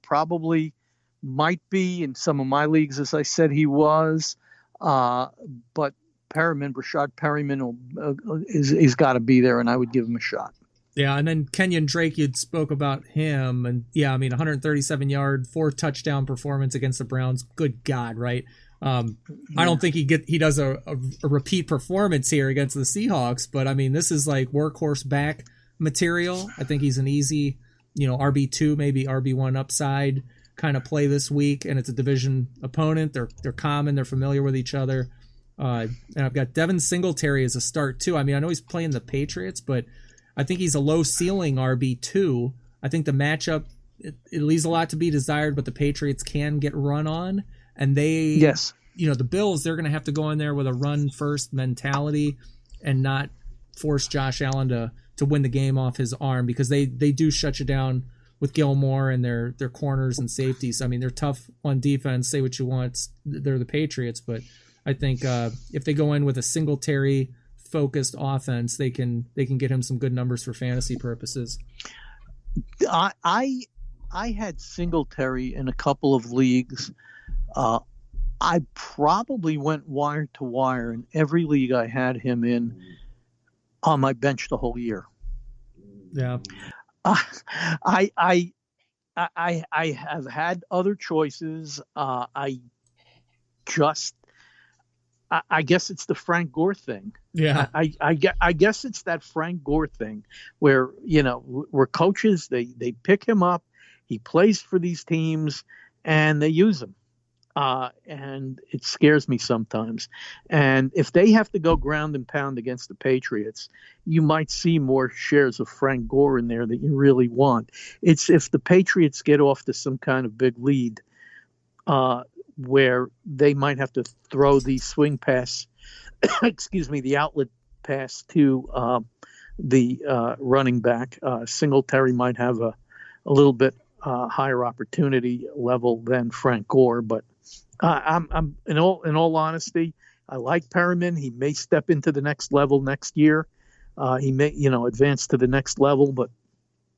probably might be in some of my leagues, as I said he was. But Rashard Perriman he's got to be there, and I would give him a shot. Yeah, and then Kenyon Drake, you spoke about him, and yeah, I mean, 137-yard, 4-touchdown performance against the Browns. Good God, right? I don't think he does a repeat performance here against the Seahawks, but I mean, this is like workhorse back material. I think he's an easy, RB2, maybe RB1 upside kind of play this week, and it's a division opponent. They're common, they're familiar with each other. And I've got Devin Singletary as a start too. I mean, I know he's playing the Patriots, but I think he's a low ceiling RB2. I think the matchup, it leaves a lot to be desired, but the Patriots can get run on. And the Bills, they're going to have to go in there with a run-first mentality and not force Josh Allen to win the game off his arm, because they do shut you down with Gilmore and their corners and safeties. I mean, they're tough on defense. Say what you want. They're the Patriots, but I think if they go in with a Singletary-focused offense, they can get him some good numbers for fantasy purposes. I had Singletary in a couple of leagues. I probably went wire to wire in every league I had him in on my bench the whole year. Yeah. I have had other choices. I guess it's the Frank Gore thing. Yeah. I guess it's that Frank Gore thing where, we're coaches, they pick him up, he plays for these teams, and they use him. and it scares me sometimes. And if they have to go ground and pound against the Patriots, you might see more shares of Frank Gore in there that you really want. It's if the Patriots get off to some kind of big lead, where they might have to throw the swing pass, the outlet pass to the running back. Singletary might have a little bit higher opportunity level than Frank Gore, but I'm in all honesty, I like Perriman. He may step into the next level next year. He may advance to the next level, but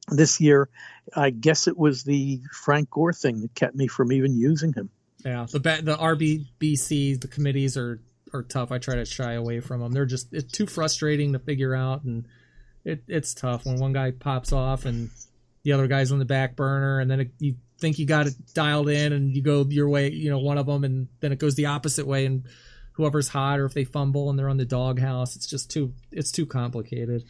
this year, I guess it was the Frank Gore thing that kept me from even using him. Yeah, the RBBC, the committees are tough. I try to shy away from them. It's too frustrating to figure out, and it's tough when one guy pops off and the other guy's on the back burner, and then you think you got it dialed in, and you go your way, one of them, and then it goes the opposite way, and whoever's hot, or if they fumble and they're on the doghouse, it's too complicated.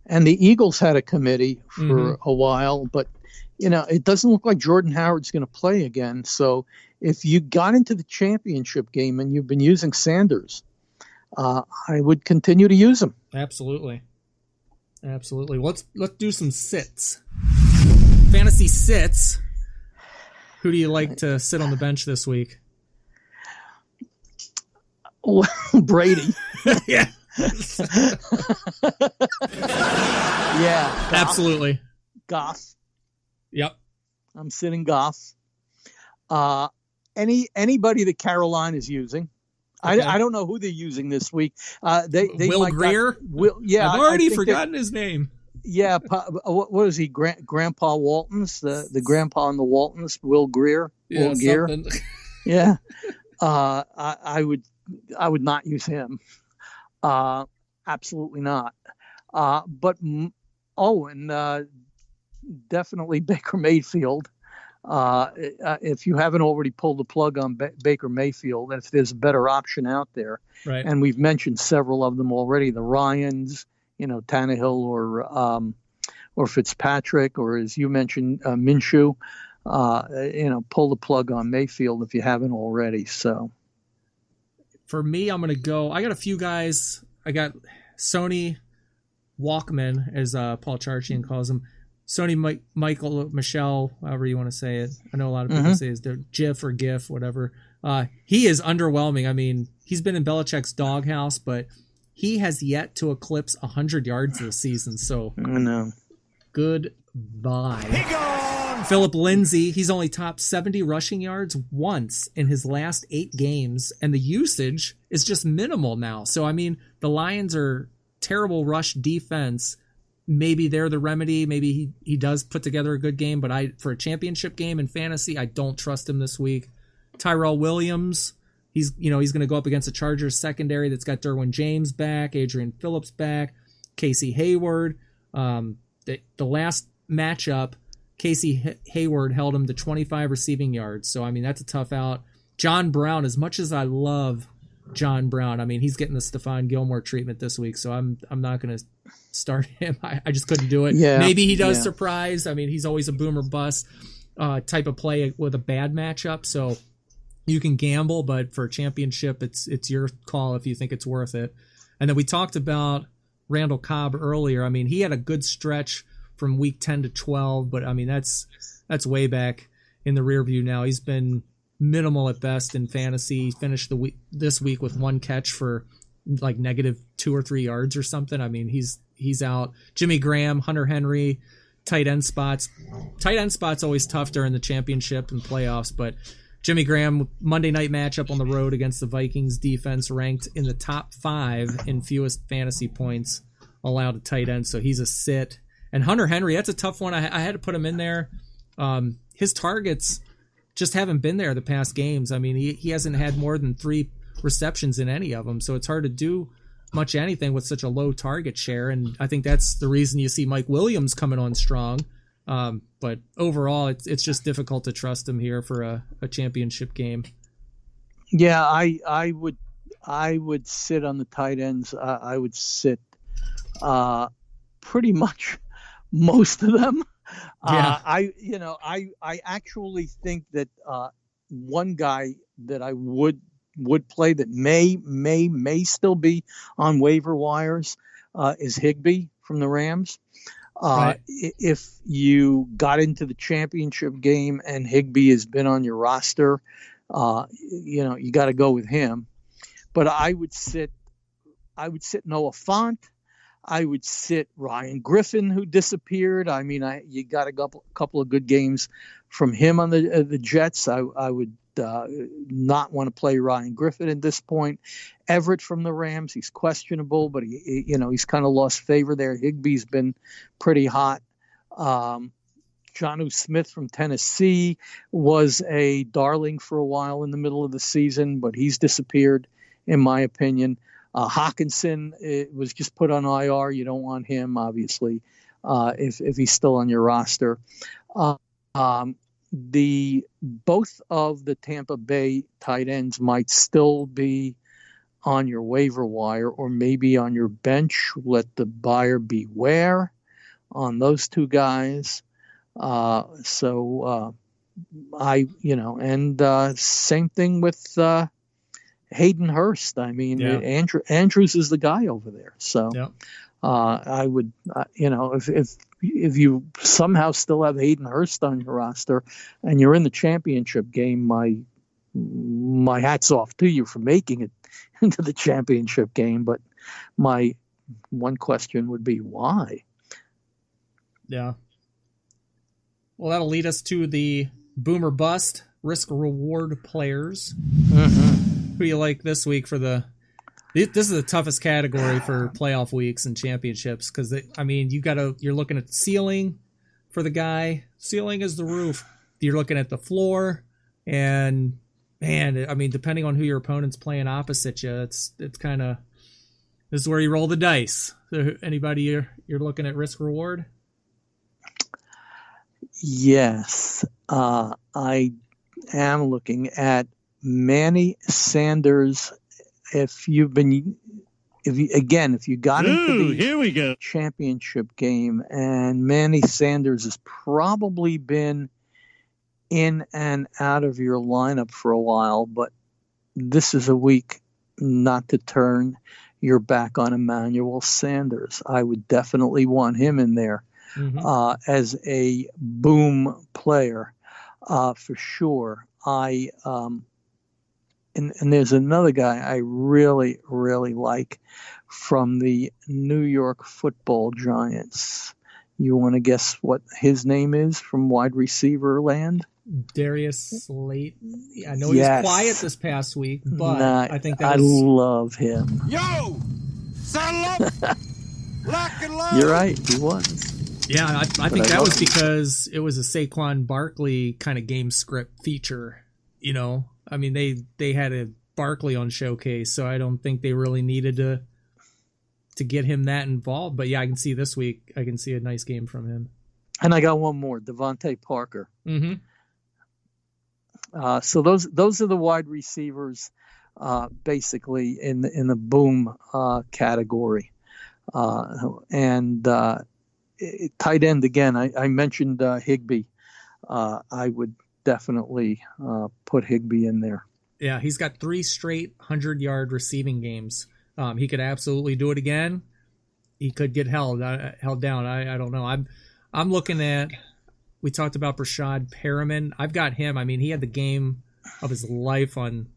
And the Eagles had a committee for a while, but it doesn't look like Jordan Howard's going to play again. So if you got into the championship game and you've been using Sanders, I would continue to use him. Absolutely. Let's do some sits. Fantasy sits. Who do you like to sit on the bench this week? Brady. Yeah. Yeah. Absolutely. Goff. Yep. I'm sitting Goff. Anybody that Carolina's using. Okay. I don't know who they're using this week. They Will Greer? I've already forgotten his name. Yeah. What is he? Grandpa Waltons, the grandpa on the Waltons, Will Greer. Yeah, Will Gear. Yeah. I would not use him. Absolutely not. But definitely Baker Mayfield. If you haven't already pulled the plug on Baker Mayfield, if there's a better option out there, right. And we've mentioned several of them already, the Ryans, Tannehill or Fitzpatrick, or as you mentioned, Minshew, pull the plug on Mayfield if you haven't already. So for me, I'm going to go, I got a few guys. I got Sony Walkman, as Paul Charchian calls him. Sony Michelle, however you want to say it. I know a lot of people say it's GIF or GIF, whatever. He is underwhelming. I mean, he's been in Belichick's doghouse, but he has yet to eclipse 100 yards this season. So, I know. Goodbye. Philip Lindsay, he's only topped 70 rushing yards once in his last 8 games, and the usage is just minimal now. So, I mean, the Lions are terrible rush defense. Maybe they're the remedy. Maybe he does put together a good game, but for a championship game in fantasy, I don't trust him this week. Tyrell Williams, he's going to go up against the Chargers secondary that's got Derwin James back, Adrian Phillips back, Casey Hayward. The last matchup, Casey Hayward held him to 25 receiving yards. So, I mean, that's a tough out. John Brown, as much as I love John Brown, I mean, he's getting the Stephon Gilmore treatment this week, so I'm not going to start him. I just couldn't do it. Yeah, maybe he does surprise. I mean, he's always a boomer bust type of play with a bad matchup, so you can gamble, but for a championship, it's your call if you think it's worth it. And then we talked about Randall Cobb earlier. I mean, he had a good stretch from week 10 to 12, but I mean, that's way back in the rear view now. He's been minimal at best in fantasy. He finished this week with 1 catch for like negative 2 or 3 yards or something. I mean, he's out. Jimmy Graham, Hunter Henry, tight end spots. Tight end spots always tough during the championship and playoffs, but Jimmy Graham, Monday night matchup on the road against the Vikings defense, ranked in the top 5 in fewest fantasy points allowed to tight end, so he's a sit. And Hunter Henry, that's a tough one. I had to put him in there. His targets just haven't been there the past games. I mean, he hasn't had more than 3 receptions in any of them, so it's hard to do much anything with such a low target share, and I think that's the reason you see Mike Williams coming on strong. But overall, it's just difficult to trust him here for a championship game. Yeah, I would sit on the tight ends. I would sit pretty much most of them. Yeah. I actually think that one guy that I would play that may still be on waiver wires is Higbee from the Rams. Right. If you got into the championship game and Higbee has been on your roster, you got to go with him. But I would sit Noah Fant. I would sit Ryan Griffin, who disappeared. I mean, you got a couple of good games from him on the Jets. I would not want to play Ryan Griffin at this point. Everett from the Rams, he's questionable, but he's kind of lost favor there. Higbee's been pretty hot. Jonnu Smith from Tennessee was a darling for a while in the middle of the season, but he's disappeared, in my opinion. Hawkinson was just put on IR. You don't want him, obviously, if he's still on your roster. Both of the Tampa Bay tight ends might still be on your waiver wire or maybe on your bench. Let the buyer beware on those two guys. Same thing with Hayden Hurst. I mean, yeah. Andrews is the guy over there. So yeah. I would, if you somehow still have Hayden Hurst on your roster and you're in the championship game, my hat's off to you for making it into the championship game. But my one question would be why? Yeah. Well, that'll lead us to the boomer bust risk reward players. Mm-hmm. Who do you like this week for this is the toughest category for playoff weeks and championships because you're looking at the ceiling for the guy. Ceiling is the roof. You're looking at the floor, and man, I mean, depending on who your opponent's playing opposite you, it's kind of this is where you roll the dice. So anybody you're looking at risk reward? Yes, I am looking at Manny Sanders. If you got into the championship game, and Manny Sanders has probably been in and out of your lineup for a while, but this is a week not to turn your back on Emmanuel Sanders. I would definitely want him in there as a boom player for sure. And there's another guy I really, really like from the New York Football Giants. You want to guess what his name is from wide receiver land? Darius Slate. I know he was quiet this past week, but I think I love him. Yo! Saddle up! Lock and load! You're right, he was. Yeah, I think that was because it was a Saquon Barkley kind of game script feature, I mean, they had a Barkley on showcase, so I don't think they really needed to get him that involved. But yeah, I can see this week, I can see a nice game from him. And I got one more, Devontae Parker. Mm-hmm. So those are the wide receivers, basically in the boom category, and tight end again. I mentioned Higbee. I would definitely put Higbee in there. Yeah, he's got 3 straight 100-yard receiving games. He could absolutely do it again. He could get held down. I don't know. I'm looking at. We talked about Brashad Perriman. I've got him. I mean, he had the game of his life on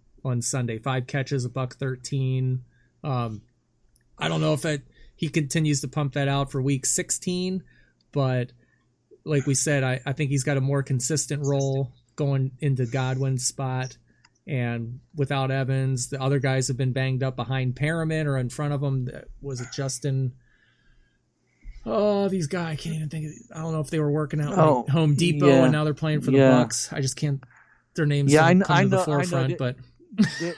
Sunday. 5 catches, $113. I don't know if he continues to pump that out for week 16, but like we said, I think he's got a more consistent role going into Godwin's spot. And without Evans, the other guys have been banged up behind Perriman or in front of him. Was it Justin? Oh, these guys, I can't even think. I don't know if they were working out like Home Depot and now they're playing for the Bucks. I just can't. Their names don't come to the forefront. But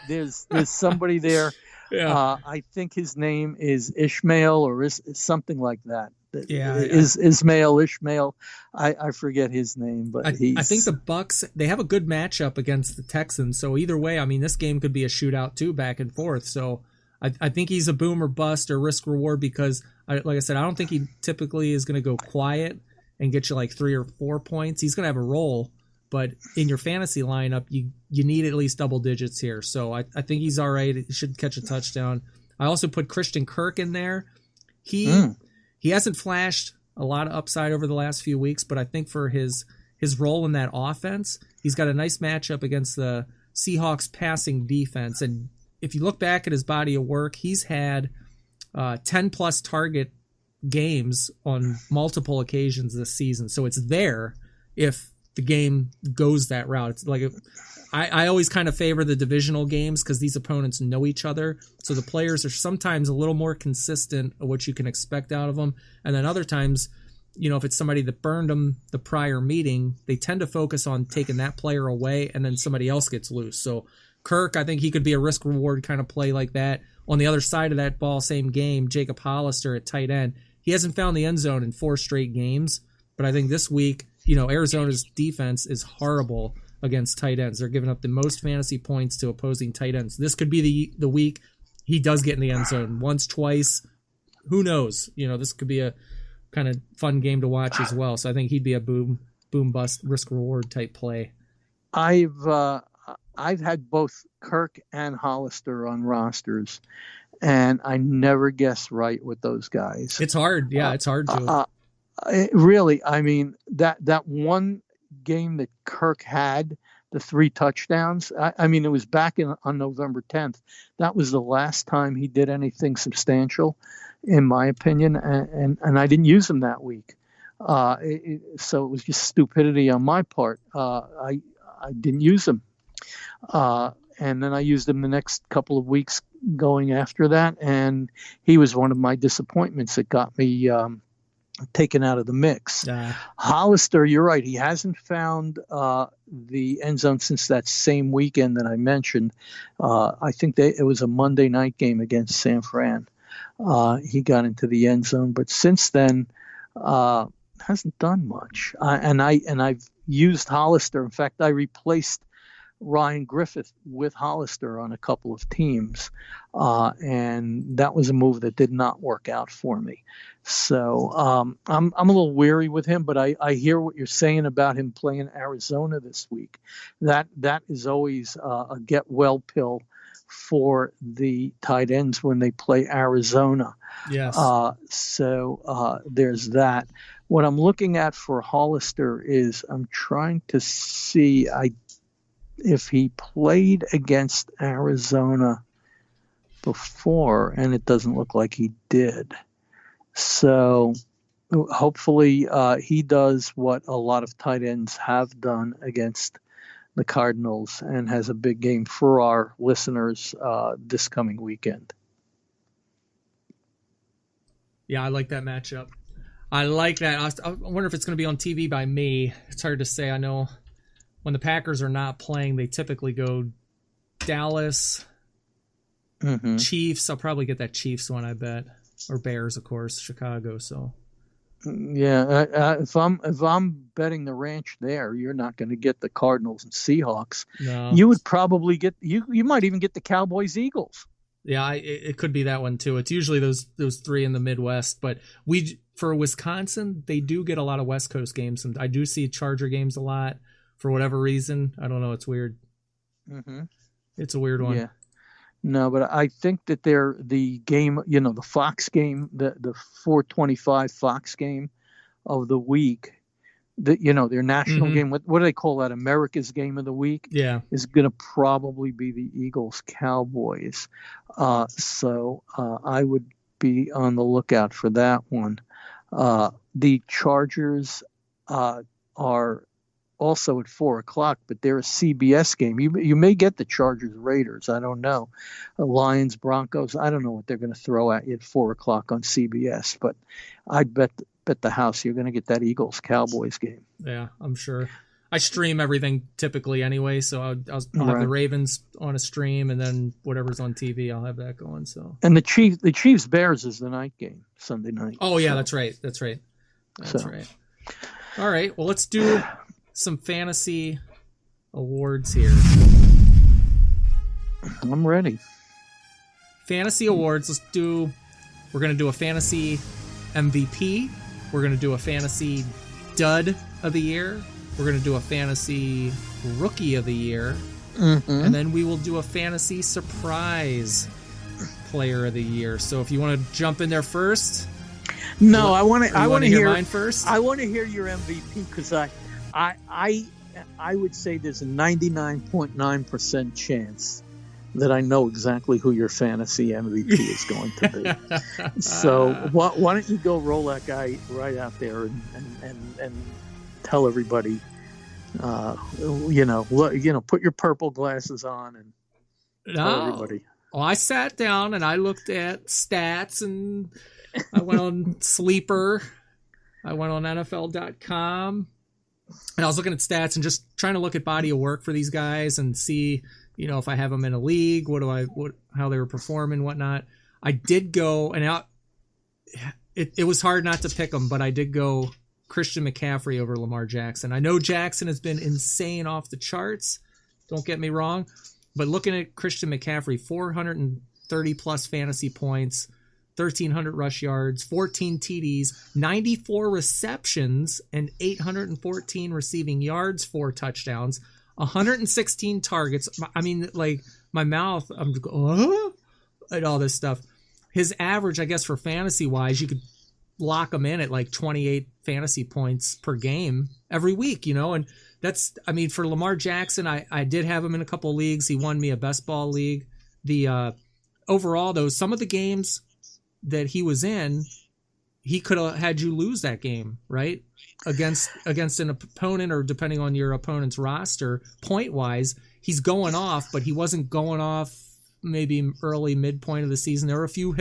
there's somebody there. Yeah. I think his name is Ishmael or is something like that. Yeah, is Ishmael. I forget his name, but I think the Bucks, they have a good matchup against the Texans. So either way, I mean, this game could be a shootout too, back and forth. So I think he's a boom or bust or risk reward because, like I said, I don't think he typically is going to go quiet and get you like 3 or 4 points. He's going to have a role, but in your fantasy lineup, you need at least double digits here. So I think he's all right. He should catch a touchdown. I also put Christian Kirk in there. He hasn't flashed a lot of upside over the last few weeks, but I think for his role in that offense, he's got a nice matchup against the Seahawks passing defense. And if you look back at his body of work, he's had 10-plus target games on multiple occasions this season. So it's there if the game goes that route. It's like I always kind of favor the divisional games because these opponents know each other. So the players are sometimes a little more consistent of what you can expect out of them. And then other times, if it's somebody that burned them the prior meeting, they tend to focus on taking that player away and then somebody else gets loose. So Kirk, I think he could be a risk-reward kind of play like that. On the other side of that ball, same game, Jacob Hollister at tight end. He hasn't found the end zone in 4 straight games, but I think this week, Arizona's defense is horrible against tight ends. They're giving up the most fantasy points to opposing tight ends. This could be the week he does get in the end zone once, twice. Who knows? This could be a kind of fun game to watch as well. So I think he'd be a boom bust risk reward type play. I've had both Kirk and Hollister on rosters, and I never guess right with those guys. It's hard. Yeah, it's hard to. Really, I mean, that one game that Kirk had, the 3 touchdowns, I mean, it was back on November 10th. That was the last time he did anything substantial, in my opinion, and I didn't use him that week. So it was just stupidity on my part. I didn't use him. And then I used him the next couple of weeks going after that, and he was one of my disappointments that got me taken out of the mix. Hollister, you're right. He hasn't found the end zone since that same weekend that I mentioned. I think it was a Monday night game against San Fran. He got into the end zone, but since then hasn't done much. And I've used Hollister. In fact, I replaced Ryan Griffith with Hollister on a couple of teams, and that was a move that did not work out for me. So I'm a little weary with him, but I hear what you're saying about him playing Arizona this week. That is always a get well pill for the tight ends when they play Arizona. Yes. So there's that. What I'm looking at for Hollister is I'm trying to see if he played against Arizona before, and it doesn't look like he did. So hopefully he does what a lot of tight ends have done against the Cardinals and has a big game for our listeners this coming weekend. Yeah, I like that matchup. I like that. I wonder if it's going to be on TV by me. It's hard to say. I know when the Packers are not playing, they typically go Dallas, Chiefs. I'll probably get that Chiefs one, I bet, or Bears, of course, Chicago. So, yeah, if I'm betting the ranch there, you're not going to get the Cardinals and Seahawks. No. You would probably get you might even get the Cowboys Eagles. Yeah, it could be that one too. It's usually those 3 in the Midwest, but for Wisconsin, they do get a lot of West Coast games, and I do see Charger games a lot. For whatever reason, I don't know. It's weird. Mm-hmm. It's a weird one. Yeah. No, but I think that they're the game, the Fox game, the 4:25 Fox game of the week, their national game. What do they call that? America's game of the week. Yeah, is going to probably be the Eagles Cowboys. So I would be on the lookout for that one. The Chargers are also at 4:00, but they're a CBS game. You may get the Chargers Raiders. I don't know. Lions Broncos. I don't know what they're going to throw at you at 4:00 on CBS, but I'd bet the house you're going to get that Eagles Cowboys game. Yeah, I'm sure. I stream everything typically anyway, so I'll have the Ravens on a stream, and then whatever's on TV, I'll have that going. So. And the Chiefs Bears is the night game, Sunday night. Oh yeah, that's right. Right. All right. Well, let's do some fantasy awards here. I'm ready. Fantasy awards. We're going to do a fantasy MVP. We're going to do a fantasy dud of the year. We're We're going to do a fantasy rookie of the year. Mm-hmm. And then we will do a fantasy surprise player of the year. So if you want to jump in there first. No, I want to hear mine first. I want to hear your MVP, because I would say there's a 99.9% chance that I know exactly who your fantasy MVP is going to be. So why don't you go roll that guy right out there and tell everybody, put your purple glasses on and tell everybody. Well, I sat down and I looked at stats, and I went on Sleeper. I went on NFL.com, and I was looking at stats and just trying to look at body of work for these guys and see, if I have them in a league, how they were performing, whatnot. I did go, and it was hard not to pick them, but I did go Christian McCaffrey over Lamar Jackson. I know Jackson has been insane off the charts. Don't get me wrong. But looking at Christian McCaffrey, 430 plus fantasy points, 1,300 rush yards, 14 TDs, 94 receptions, and 814 receiving yards, 4 touchdowns, 116 targets. I mean, like, my mouth, I'm going, and all this stuff. His average, I guess, for fantasy-wise, you could lock him in at like 28 fantasy points per game every week, and that's, I mean, for Lamar Jackson, I did have him in a couple of leagues. He won me a best ball league. The overall, though, some of the games that he was in, he could have had you lose that game, right? Against an opponent, or depending on your opponent's roster, point-wise, he's going off, but he wasn't going off maybe early, midpoint of the season. There were a few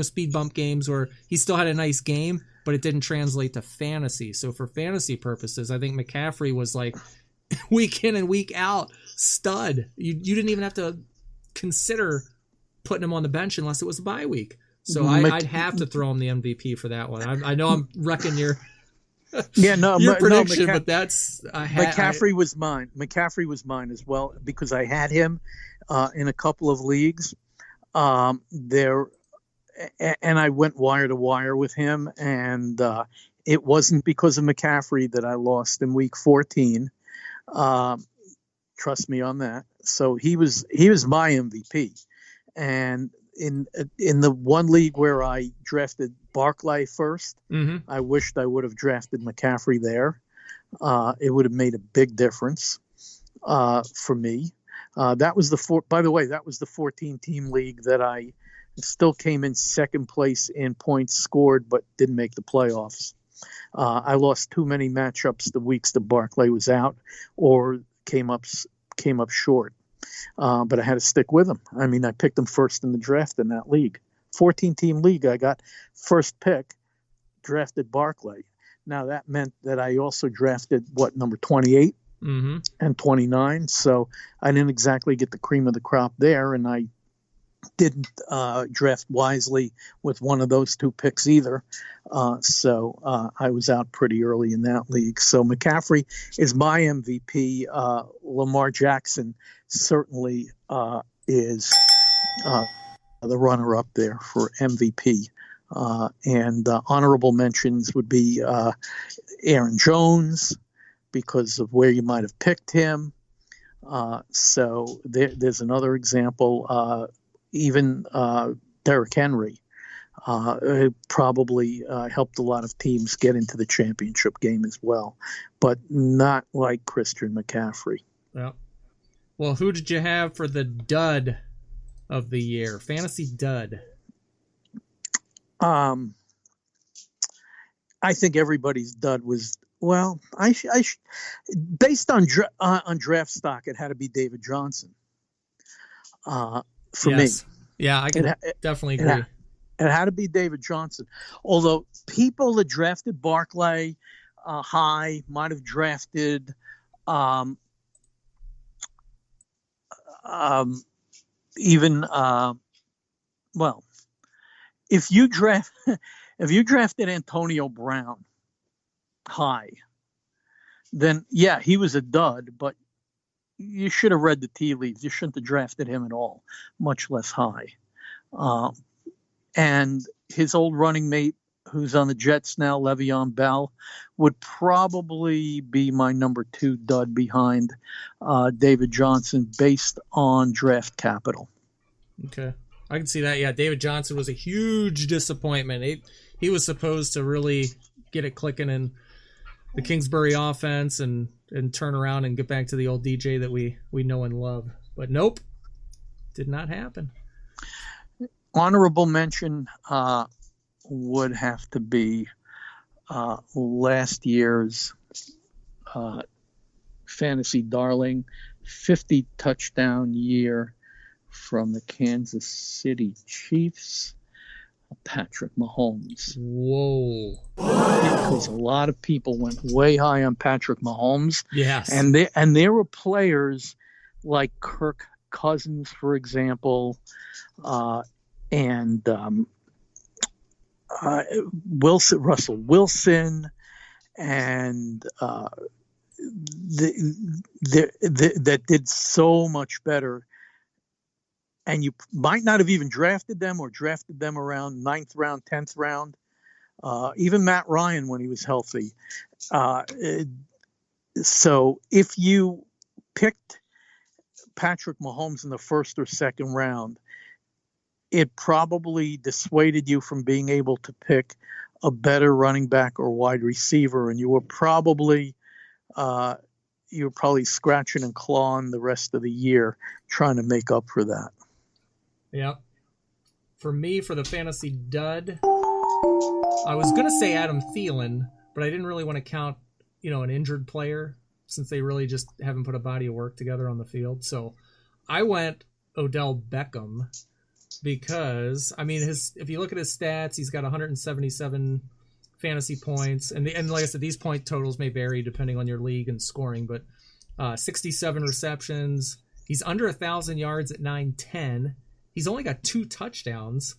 speed bump games where he still had a nice game, but it didn't translate to fantasy. So for fantasy purposes, I think McCaffrey was like week in and week out stud. You didn't even have to consider putting him on the bench unless it was a bye week. So I'd have to throw him the MVP for that one. I know I'm wrecking your prediction, but that's McCaffrey was mine. McCaffrey was mine as well, because I had him in a couple of leagues. And I went wire to wire with him, and it wasn't because of McCaffrey that I lost in week 14. Trust me on that. So he was my MVP. And in the one league where I drafted Barclay first, mm-hmm. I wished I would have drafted McCaffrey there. It would have made a big difference for me. That was by the way, that was the 14-team league that I still came in second place in points scored, but didn't make the playoffs. I lost too many matchups the weeks that Barclay was out, or came up short. But I had to stick with him. I mean, I picked him first in the draft in that league. 14-team league, I got first pick, drafted Barclay. Now, that meant that I also drafted, number 28 mm-hmm. and 29. So I didn't exactly get the cream of the crop there, and I didn't draft wisely with one of those two picks either. So I was out pretty early in that league. So McCaffrey is my MVP. Lamar Jackson certainly is the runner-up there for MVP. And honorable mentions would be Aaron Jones, because of where you might have picked him. So there's another example. Even Derrick Henry probably helped a lot of teams get into the championship game as well, but not like Christian McCaffrey. Yeah. Well, who did you have for the dud of the year? Fantasy dud. I think everybody's dud was, well, based on draft stock, it had to be David Johnson. For me. Yeah, I can definitely agree. It had to be David Johnson. Although people that drafted Barclay high might have drafted if you drafted Antonio Brown high, then yeah, he was a dud, but you should have read the tea leaves. You shouldn't have drafted him at all, much less high. And his old running mate, who's on the Jets now, Le'Veon Bell, would probably be my number 2 dud behind David Johnson based on draft capital. Okay. I can see that. Yeah, David Johnson was a huge disappointment. He was supposed to really get it clicking in the Kingsbury offense and turn around and get back to the old DJ that we know and love. But nope, did not happen. Honorable mention would have to be last year's fantasy darling, 50 touchdown year from the Kansas City Chiefs, Patrick Mahomes. Whoa. Because a lot of people went way high on Patrick Mahomes. Yes. And there were players like Kirk Cousins, for example, and Russell Wilson, and that did so much better. And you might not have even drafted them or drafted them around 9th round, 10th round. Even Matt Ryan when he was healthy. So if you picked Patrick Mahomes in the 1st or 2nd round, it probably dissuaded you from being able to pick a better running back or wide receiver, and you were probably scratching and clawing the rest of the year trying to make up for that. Yeah. For me, for the fantasy dud, I was going to say Adam Thielen, but I didn't really want to count, an injured player since they really just haven't put a body of work together on the field. So I went Odell Beckham because, if you look at his stats, he's got 177 fantasy points. And like I said, these point totals may vary depending on your league and scoring, but 67 receptions. He's under 1,000 yards at 9-10. He's only got 2 touchdowns,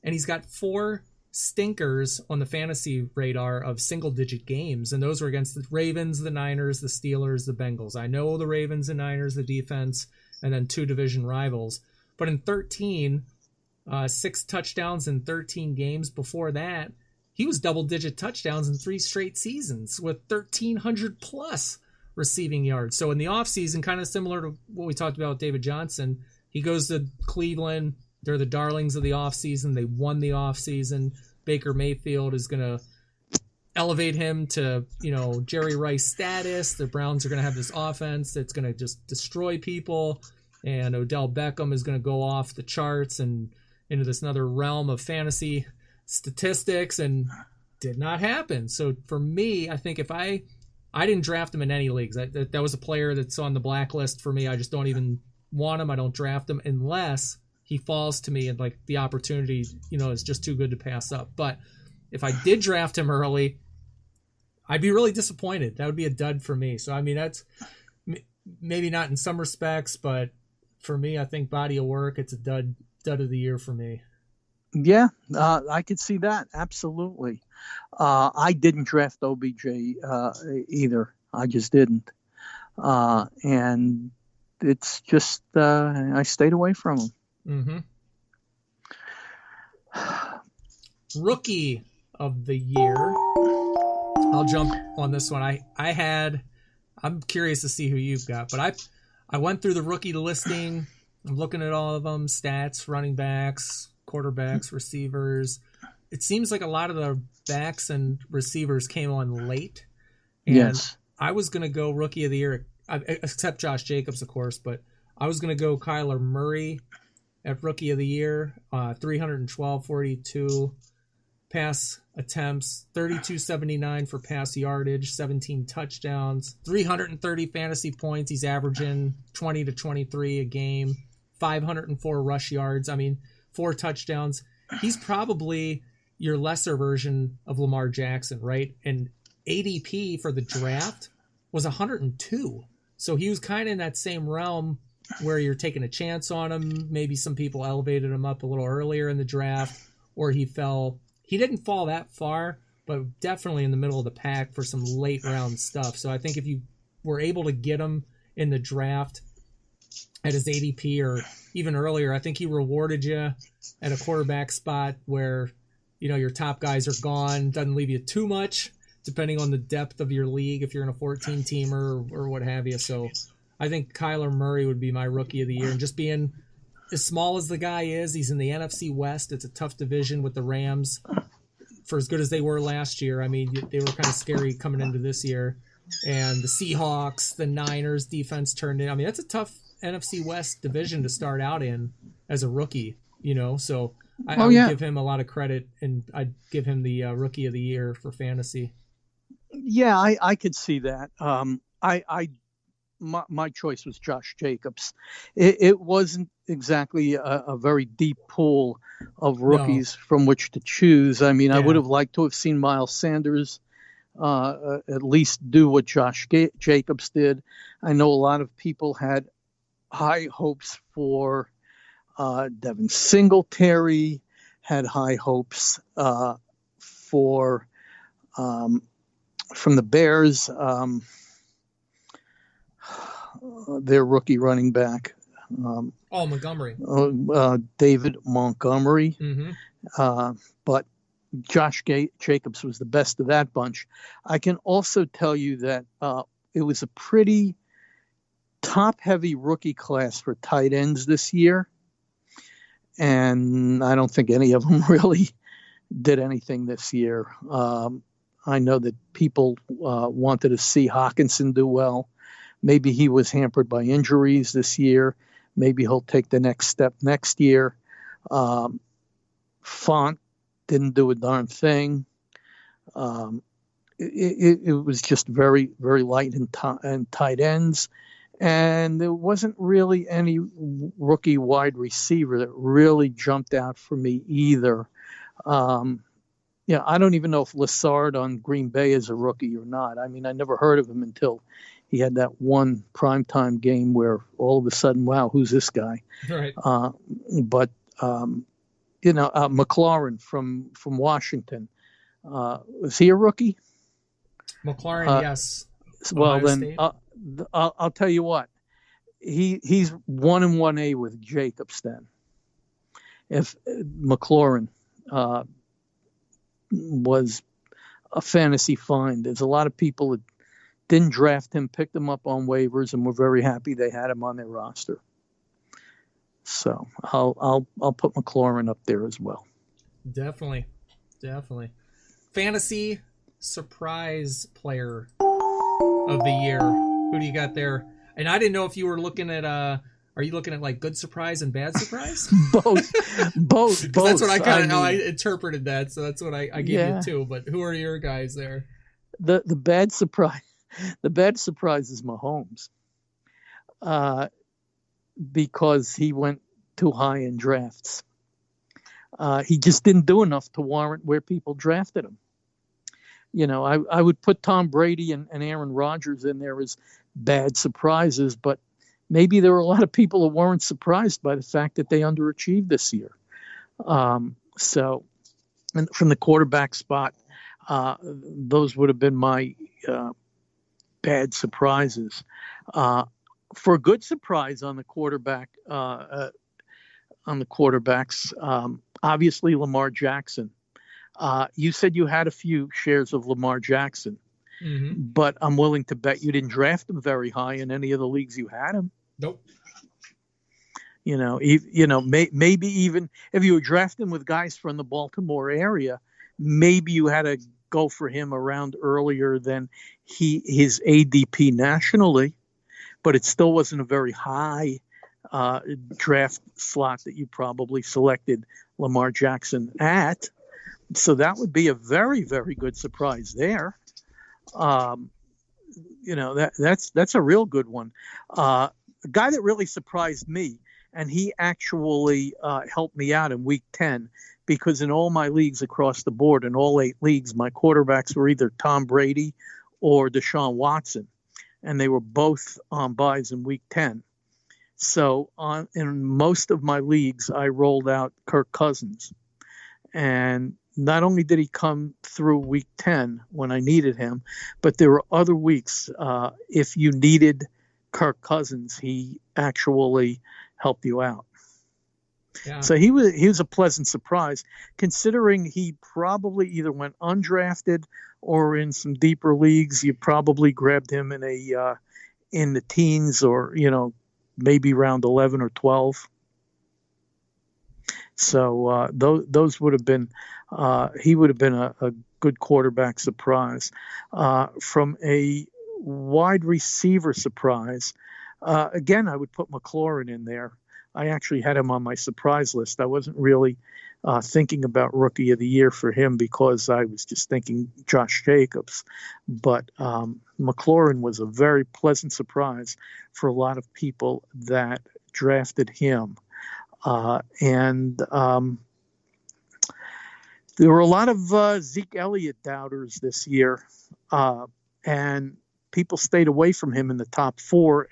and he's got 4 stinkers on the fantasy radar of single-digit games, and those were against the Ravens, the Niners, the Steelers, the Bengals. I know the Ravens and Niners, the defense, and then 2 division rivals. But in 6 touchdowns in 13 games before that, he was double-digit touchdowns in 3 straight seasons with 1,300-plus receiving yards. So in the offseason, kind of similar to what we talked about with David Johnson, he goes to Cleveland. They're the darlings of the offseason. They won the offseason. Baker Mayfield is going to elevate him to, Jerry Rice status. The Browns are going to have this offense that's going to just destroy people. And Odell Beckham is going to go off the charts and into this another realm of fantasy statistics, and did not happen. So for me, I think if I didn't draft him in any leagues. That was a player that's on the blacklist for me. I just don't even want him. I don't draft him unless he falls to me and like the opportunity, is just too good to pass up. But if I did draft him early, I'd be really disappointed. That would be a dud for me. So, that's maybe not in some respects, but for me, I think body of work, it's a dud of the year for me. Yeah, I could see that. Absolutely. I didn't draft OBJ either. I just didn't. And it's just, I stayed away from him. Mm-hmm. Rookie of the year. I'll jump on this one. I'm curious to see who you've got, but I went through the rookie listing. I'm looking at all of them, stats, running backs, quarterbacks, receivers. It seems like a lot of the backs and receivers came on late. And yes. I was going to go rookie of the year, except Josh Jacobs, of course, but I was going to go Kyler Murray at rookie of the year, 312, 42 pass attempts, 32.79 for pass yardage, 17 touchdowns, 330 fantasy points. He's averaging 20 to 23 a game, 504 rush yards. 4 touchdowns. He's probably your lesser version of Lamar Jackson, right? And ADP for the draft was 102. So he was kind of in that same realm where you're taking a chance on him. Maybe some people elevated him up a little earlier in the draft, or he didn't fall that far, but definitely in the middle of the pack for some late round stuff. So I think if you were able to get him in the draft at his ADP or even earlier, I think he rewarded you at a quarterback spot where, your top guys are gone. Doesn't leave you too much, depending on the depth of your league, if you're in a 14-teamer or what have you. So I think Kyler Murray would be my rookie of the year. And just being as small as the guy is, he's in the NFC West. It's a tough division with the Rams. For as good as they were last year, I mean, they were kind of scary coming into this year. And the Seahawks, the Niners defense turned in. I mean, that's a tough NFC West division to start out in as a rookie, So I would give him a lot of credit, and I'd give him the rookie of the year for fantasy. Yeah, I could see that. My choice was Josh Jacobs. It wasn't exactly a very deep pool of rookies from which to choose. I mean, I would have liked to have seen Miles Sanders at least do what Josh Jacobs did. I know a lot of people had high hopes for Devin Singletary, had high hopes for from the Bears, their rookie running back. Montgomery. David Montgomery. Mm-hmm. But Josh Jacobs was the best of that bunch. I can also tell you that it was a pretty top-heavy rookie class for tight ends this year. And I don't think any of them really did anything this year. I know that people wanted to see Hawkinson do well. Maybe he was hampered by injuries this year. Maybe he'll take the next step next year. Font didn't do a darn thing. It was just very, very light in tight ends. And there wasn't really any rookie wide receiver that really jumped out for me either. I don't even know if Lassard on Green Bay is a rookie or not. I mean, I never heard of him until he had that one primetime game where all of a sudden, wow, who's this guy? Right. But McLaurin from Washington, was he a rookie? McLaurin, yes. Well, Ohio then State. I'll tell you what. He's 1 and 1A with Jacobs then. If McLaurin was a fantasy find, there's a lot of people that didn't draft him, picked him up on waivers, and were very happy they had him on their roster. So I'll put McLaurin up there as well. Definitely. Fantasy surprise player of the year. Who do you got there? And I didn't know if you were looking at are you looking at like good surprise and bad surprise? Both. That's what how I interpreted that. So that's what I gave you too. But who are your guys there? The bad surprise. The bad surprise is Mahomes, because he went too high in drafts. He just didn't do enough to warrant where people drafted him. I would put Tom Brady and Aaron Rodgers in there as bad surprises, but maybe there were a lot of people who weren't surprised by the fact that they underachieved this year. And from the quarterback spot, those would have been my bad surprises. For a good surprise on the quarterbacks, obviously Lamar Jackson. You said you had a few shares of Lamar Jackson, but I'm willing to bet you didn't draft him very high in any of the leagues you had him. Nope. Maybe even if you were drafting with guys from the Baltimore area, maybe you had to go for him around earlier than his ADP nationally, but it still wasn't a very high draft slot that you probably selected Lamar Jackson at. So that would be a very, very good surprise there. That's a real good one. A guy that really surprised me, and he actually helped me out in week 10, because in all my leagues across the board, in all 8 leagues, my quarterbacks were either Tom Brady or Deshaun Watson, and they were both on buys in week 10. So in most of my leagues, I rolled out Kirk Cousins. And not only did he come through week 10 when I needed him, but there were other weeks, if you needed Kirk Cousins, he actually helped you out. Yeah. So he was a pleasant surprise, considering he probably either went undrafted or in some deeper leagues. You probably grabbed him in the teens, or maybe round 11 or 12. So those would have been he would have been a good quarterback surprise. From a wide receiver surprise, again, I would put McLaurin in there. I actually had him on my surprise list. I wasn't really thinking about Rookie of the Year for him because I was just thinking Josh Jacobs. But McLaurin was a very pleasant surprise for a lot of people that drafted him. And there were a lot of Zeke Elliott doubters this year, and people stayed away from him in the top 4,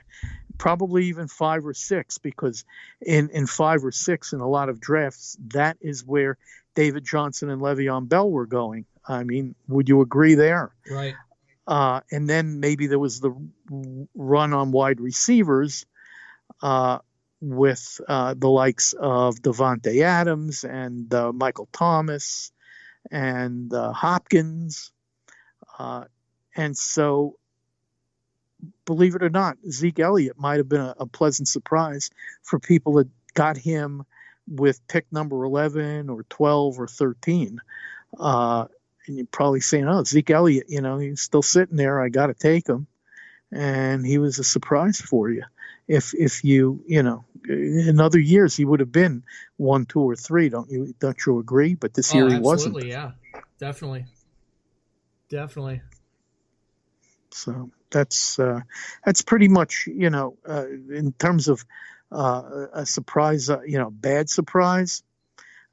probably even 5 or 6, because in 5 or 6 in a lot of drafts, that is where David Johnson and Le'Veon Bell were going. I mean, would you agree there? Right. And then maybe there was the run on wide receivers with the likes of Devontae Adams and Michael Thomas and Hopkins. And so, believe it or not, Zeke Elliott might have been a pleasant surprise for people that got him with pick number 11 or 12 or 13. And you're probably saying, oh, Zeke Elliott, he's still sitting there. I got to take him. And he was a surprise for you. If you in other years he would have been 1, 2, or 3. Don't you agree? But this year he wasn't. Absolutely, yeah, definitely. So that's pretty much in terms of a surprise, bad surprise.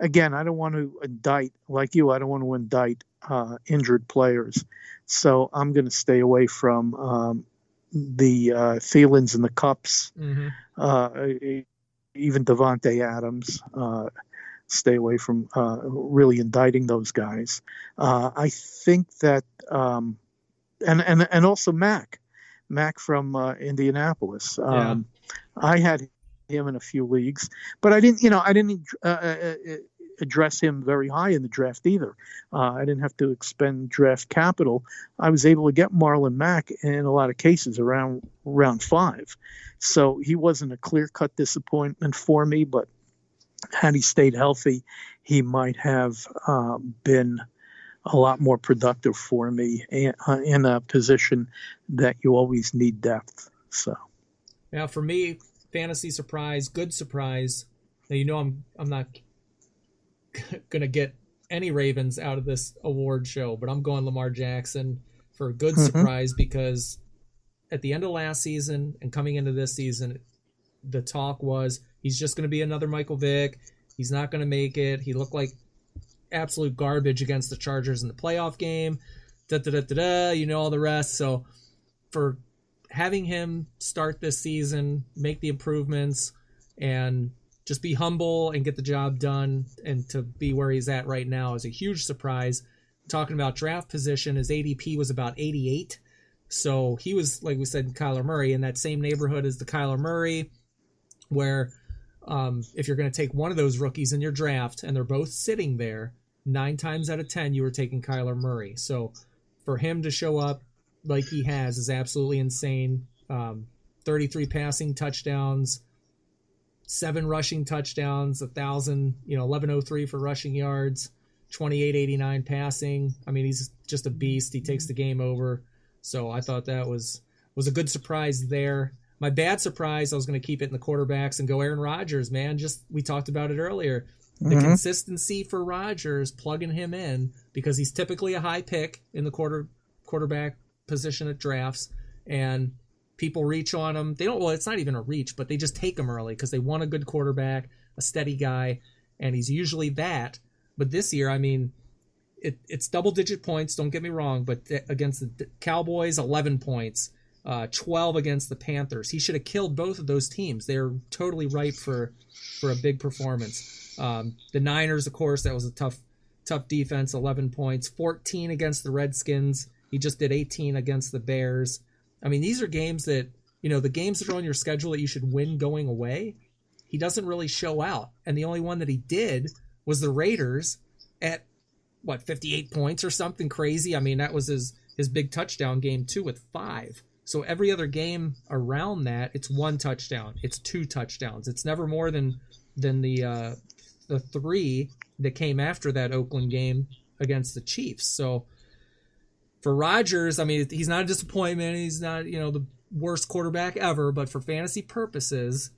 Again, I don't want to indict like you. I don't want to indict injured players, so I'm going to stay away from the Thielens and the Cups, even Devontae Adams. Stay away from really indicting those guys. I think that, and also Mac from Indianapolis. I had him in a few leagues, but I didn't address him very high in the draft either. I didn't have to expend draft capital. I was able to get Marlon Mack in a lot of cases around round 5. So he wasn't a clear-cut disappointment for me, but had he stayed healthy, he might have been a lot more productive for me in a position that you always need depth. So, now for me, fantasy surprise, good surprise. Now I'm not gonna get any Ravens out of this award show, but I'm going Lamar Jackson for a good surprise, because at the end of last season and coming into this season, the talk was he's just going to be another Michael Vick. He's not going to make it. He looked like absolute garbage against the Chargers in the playoff game. All the rest. So for having him start this season, make the improvements, and just be humble and get the job done, and to be where he's at right now is a huge surprise. Talking about draft position, his ADP was about 88. So he was, like we said, Kyler Murray, in that same neighborhood as the Kyler Murray, where if you're going to take one of those rookies in your draft and they're both sitting there, 9 times out of 10 you were taking Kyler Murray. So for him to show up like he has is absolutely insane. 33 passing touchdowns, 7 rushing touchdowns, 1103 for rushing yards, 2889 passing. I mean, he's just a beast. He takes the game over. So I thought that was a good surprise there. My bad surprise, I was going to keep it in the quarterbacks and go Aaron Rodgers, man. We talked about it earlier. The consistency for Rodgers, plugging him in, because he's typically a high pick in the quarterback position at drafts, and people reach on him. It's not even a reach, but they just take him early because they want a good quarterback, a steady guy, and he's usually that. But this year, I mean, it's double-digit points, don't get me wrong, but against the Cowboys, 11 points, 12 against the Panthers. He should have killed both of those teams. They're totally ripe for a big performance. The Niners, of course, that was a tough defense, 11 points, 14 against the Redskins. He just did 18 against the Bears. I mean, these are games that, the games that are on your schedule that you should win going away, he doesn't really show out. And the only one that he did was the Raiders at, 58 points or something crazy. I mean, that was his big touchdown game too with 5. So every other game around that, it's 1 touchdown. It's 2 touchdowns. It's never more than the 3 that came after that Oakland game against the Chiefs. So for Rodgers, I mean, he's not a disappointment. He's not, the worst quarterback ever. But for fantasy purposes,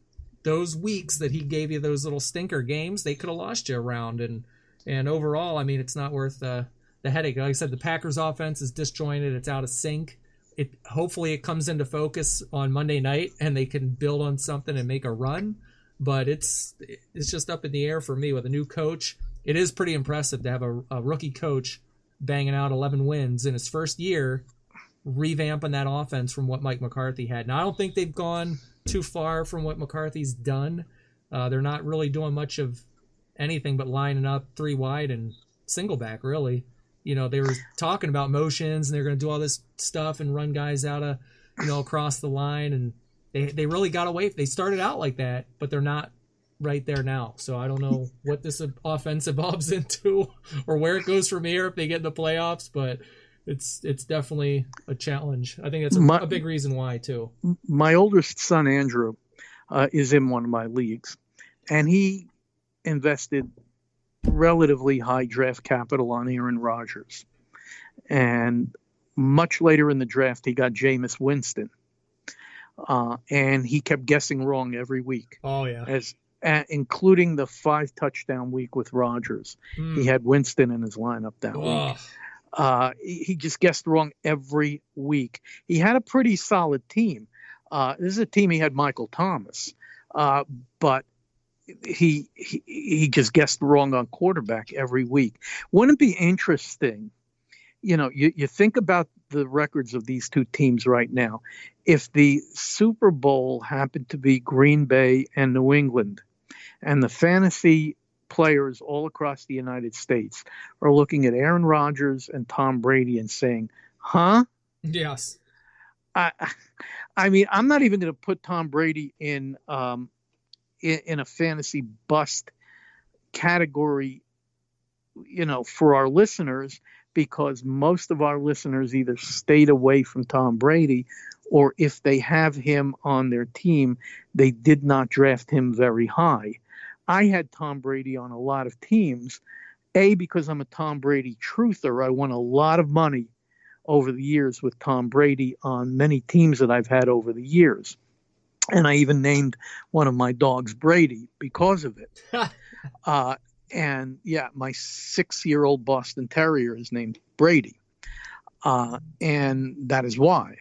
those weeks that he gave you those little stinker games, they could have lost you a round. And overall, I mean, it's not worth the headache. Like I said, the Packers offense is disjointed. It's out of sync. Hopefully it comes into focus on Monday night and they can build on something and make a run. But it's just up in the air for me with a new coach. It is pretty impressive to have a rookie coach banging out 11 wins in his first year, revamping that offense from what Mike McCarthy had. Now, I don't think they've gone too far from what McCarthy's done. They're not really doing much of anything but lining up 3 wide and single back, really. They were talking about motions and they're going to do all this stuff and run guys out of, across the line. And they really got away. They started out like that, but they're not right there now. So I don't know what this offense evolves into or where it goes from here if they get in the playoffs, but it's definitely a challenge. I think that's a big reason why too. My oldest son, Andrew, is in one of my leagues, and he invested relatively high draft capital on Aaron Rodgers. And much later in the draft, he got Jameis Winston. And he kept guessing wrong every week. Oh, yeah. Including the 5 touchdown week with Rodgers. He had Winston in his lineup that week. He just guessed wrong every week. He had a pretty solid team. This is a team he had Michael Thomas. But he just guessed wrong on quarterback every week. Wouldn't it be interesting? You think about the records of these two teams right now. If the Super Bowl happened to be Green Bay and New England, and the fantasy players all across the United States are looking at Aaron Rodgers and Tom Brady and saying, huh? Yes. I mean, I'm not even going to put Tom Brady in a fantasy bust category, for our listeners, because most of our listeners either stayed away from Tom Brady, or if they have him on their team, they did not draft him very high. I had Tom Brady on a lot of teams, because I'm a Tom Brady truther. I won a lot of money over the years with Tom Brady on many teams that I've had over the years. And I even named one of my dogs Brady because of it. And yeah, my 6-year-old Boston Terrier is named Brady. And that is why.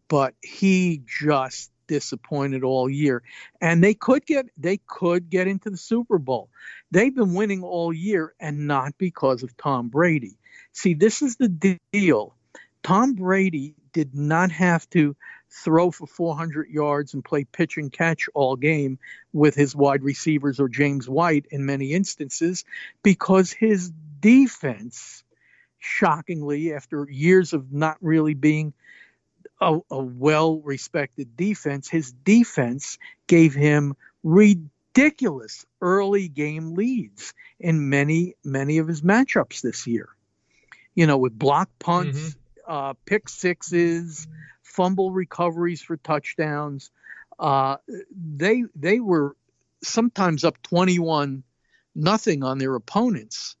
But he just disappointed all year. And they could get into the Super Bowl. They've been winning all year, and not because of Tom Brady. See, this is the deal. Tom Brady did not have to throw for 400 yards and play pitch and catch all game with his wide receivers or James White in many instances, because his defense, shockingly, after years of not really being a well-respected defense, his defense gave him ridiculous early game leads in many of his matchups this year. With block punts, pick sixes, fumble recoveries for touchdowns. They were sometimes up 21-0 on their opponents.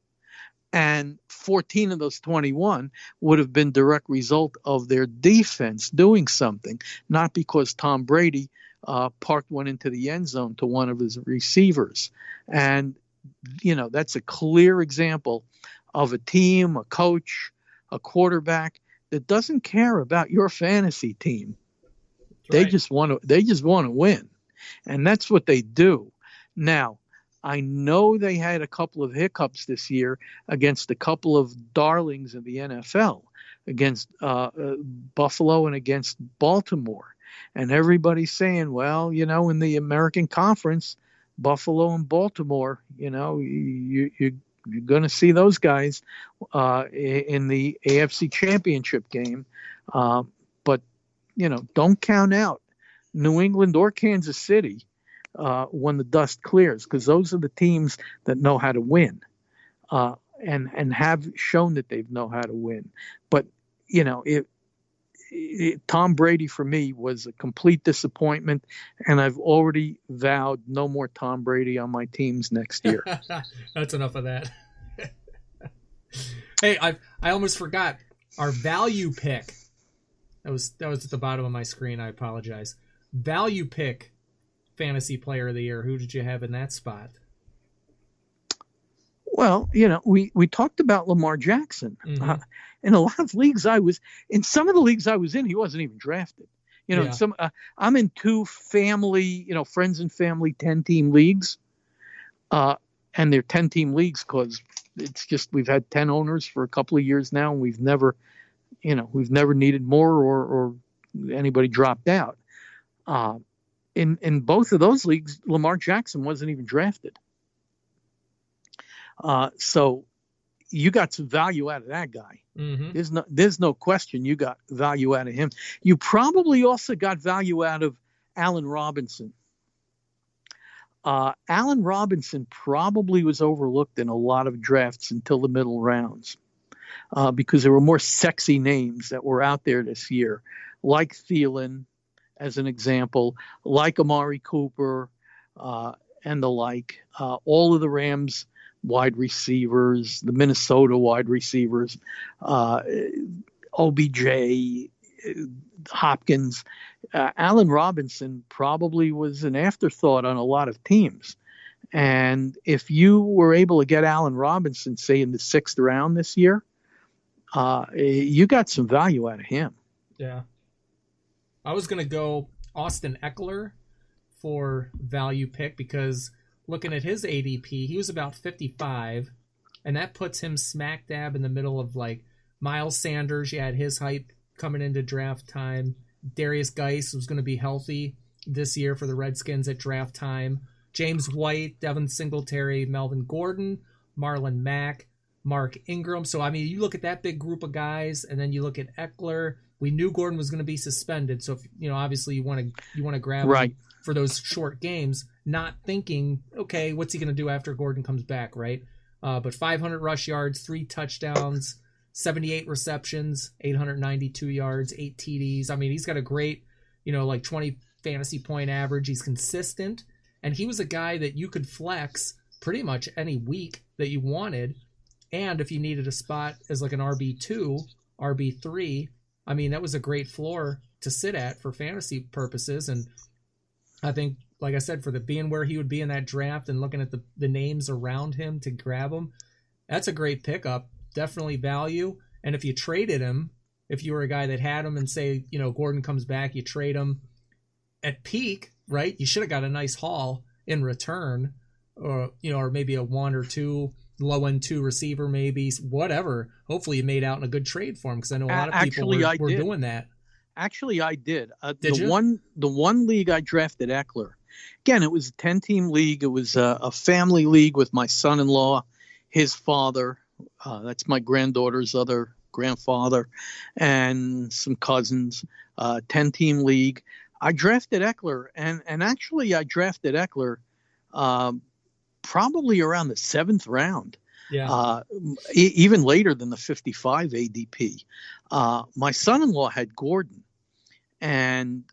And 14 of those 21 would have been direct result of their defense doing something, not because Tom Brady parked one into the end zone to one of his receivers. And, that's a clear example of a team, a coach, a quarterback that doesn't care about your fantasy team. Right. They just want to win. And that's what they do. Now, I know they had a couple of hiccups this year against a couple of darlings of the NFL, against Buffalo and against Baltimore. And everybody's saying, well, in the American Conference, Buffalo and Baltimore, you're going to see those guys in the AFC Championship game. But, don't count out New England or Kansas City. when the dust clears, because those are the teams that know how to win, and have shown that they know how to win. But Tom Brady for me was a complete disappointment, and I've already vowed no more Tom Brady on my teams next year. That's enough of that. Hey, I almost forgot our value pick. That was at the bottom of my screen. I apologize. Value pick fantasy player of the year. Who did you have in that spot? Well, we talked about Lamar Jackson. Mm-hmm. In a lot of leagues in some of the leagues I was in, he wasn't even drafted. Yeah. I'm in 2 family, friends and family 10-team leagues. And they're 10-team leagues because it's just, we've had 10 owners for a couple of years now, and we've never needed more or anybody dropped out. In both of those leagues, Lamar Jackson wasn't even drafted. So you got some value out of that guy. Mm-hmm. There's no question you got value out of him. You probably also got value out of Allen Robinson. Allen Robinson probably was overlooked in a lot of drafts until the middle rounds, because there were more sexy names that were out there this year, like Thielen, as an example, like Amari Cooper, and the like. All of the Rams wide receivers, the Minnesota wide receivers, OBJ, Hopkins. Allen Robinson probably was an afterthought on a lot of teams. And if you were able to get Allen Robinson, say, in the 6th round this year, you got some value out of him. Yeah. I was going to go Austin Eckler for value pick because looking at his ADP, he was about 55, and that puts him smack dab in the middle of like Miles Sanders. You had his hype coming into draft time. Darius Geis was going to be healthy this year for the Redskins at draft time. James White, Devin Singletary, Melvin Gordon, Marlon Mack, Mark Ingram. So, I mean, you look at that big group of guys, and then you look at Eckler. We knew Gordon was going to be suspended, so if, obviously you want to grab him for those short games, not thinking, okay, what's he going to do after Gordon comes back, right? But 500 rush yards, 3 touchdowns, 78 receptions, 892 yards, 8 TDs. I mean, he's got a great, 20 fantasy point average. He's consistent, and he was a guy that you could flex pretty much any week that you wanted. And if you needed a spot as like an RB2, RB3, I mean, that was a great floor to sit at for fantasy purposes. And I think, like I said, for being where he would be in that draft and looking at the names around him to grab him, that's a great pickup. Definitely value. And if you traded him, if you were a guy that had him and say, Gordon comes back, you trade him at peak, right? You should have got a nice haul in return, or maybe a 1 or 2 low end 2 receiver, maybe whatever. Hopefully you made out in a good trade for him, because I know a lot of people were doing that. Actually, I did. Did you? The one league I drafted Eckler. Again, it was a 10-team league. It was a family league with my son-in-law, his father. That's my granddaughter's other grandfather, and some cousins. 10-team league. I drafted Eckler, and actually I drafted Eckler probably around the 7th round. Yeah. Even later than the 55 ADP. My son-in-law had Gordon, and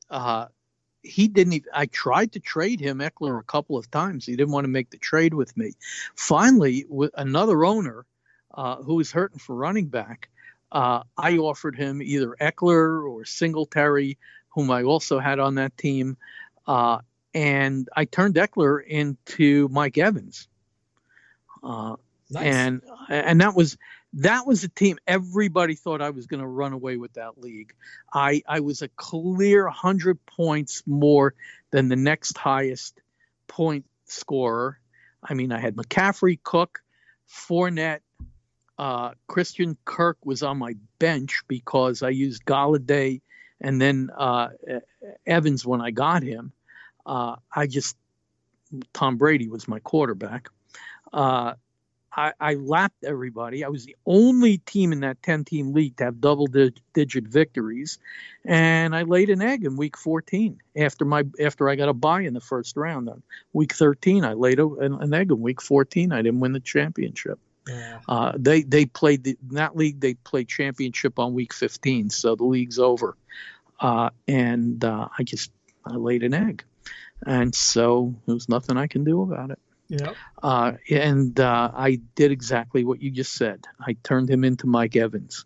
he didn't even, I tried to trade him Eckler a couple of times. He didn't want to make the trade with me. Finally, with another owner who was hurting for running back, I offered him either Eckler or Singletary, whom I also had on that team. And I turned Eckler into Mike Evans. Nice. And that was a team. Everybody thought I was going to run away with that league. I was a clear 100 points more than the next highest point scorer. I mean, I had McCaffrey, Cook, Fournette, Christian Kirk was on my bench because I used Galladay and then Evans when I got him. Tom Brady was my quarterback. I lapped everybody. I was the only team in that 10-team league to have double-digit victories, and I laid an egg in week 14 after I got a bye in the first round. On week 13, I laid an egg. In week 14, I didn't win the championship. Yeah. They played in that league. They played championship on week 15, so the league's over. And I laid an egg, and so there was nothing I can do about it. Yeah. I did exactly what you just said. I turned him into Mike Evans,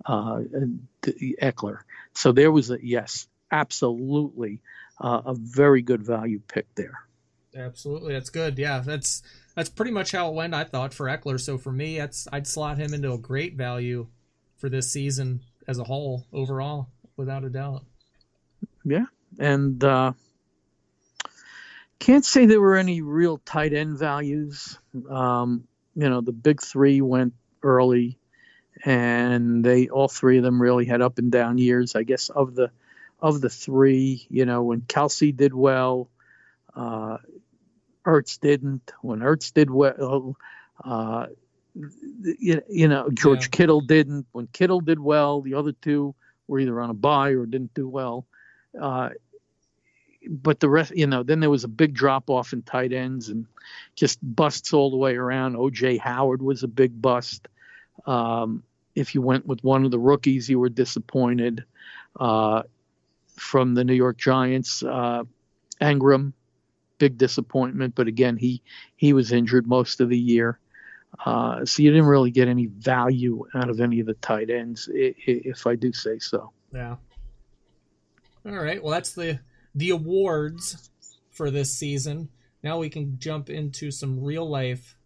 Eckler. So there was absolutely a very good value pick there. Absolutely, that's good. Yeah, that's pretty much how it went, I thought, for Eckler. So for me, I'd slot him into a great value for this season as a whole, overall, without a doubt. Yeah, and can't say there were any real tight end values. The big three went early, and all three of them really had up and down years. I guess of the three, when Kelsey did well, Ertz didn't. When Ertz did well, George Kittle didn't. When Kittle did well, the other two were either on a bye or didn't do well. But the rest, then there was a big drop off in tight ends and just busts all the way around. O.J. Howard was a big bust. If you went with one of the rookies, you were disappointed. From the New York Giants, Ingram, big disappointment. But again, he was injured most of the year. So you didn't really get any value out of any of the tight ends, if I do say so. Yeah. All right. Well, that's the awards for this season. Now we can jump into some real life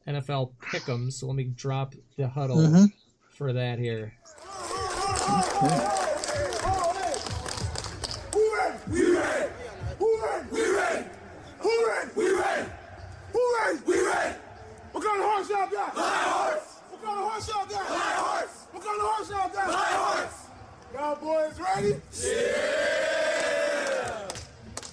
NFL pick'ems. So let me drop the huddle for that here. Okay. We ready! What kind of horse y'all got? Light horse! What kind of horse y'all got? Light horse! What kind of horse y'all got? Light horse! Y'all boys ready? Yeah!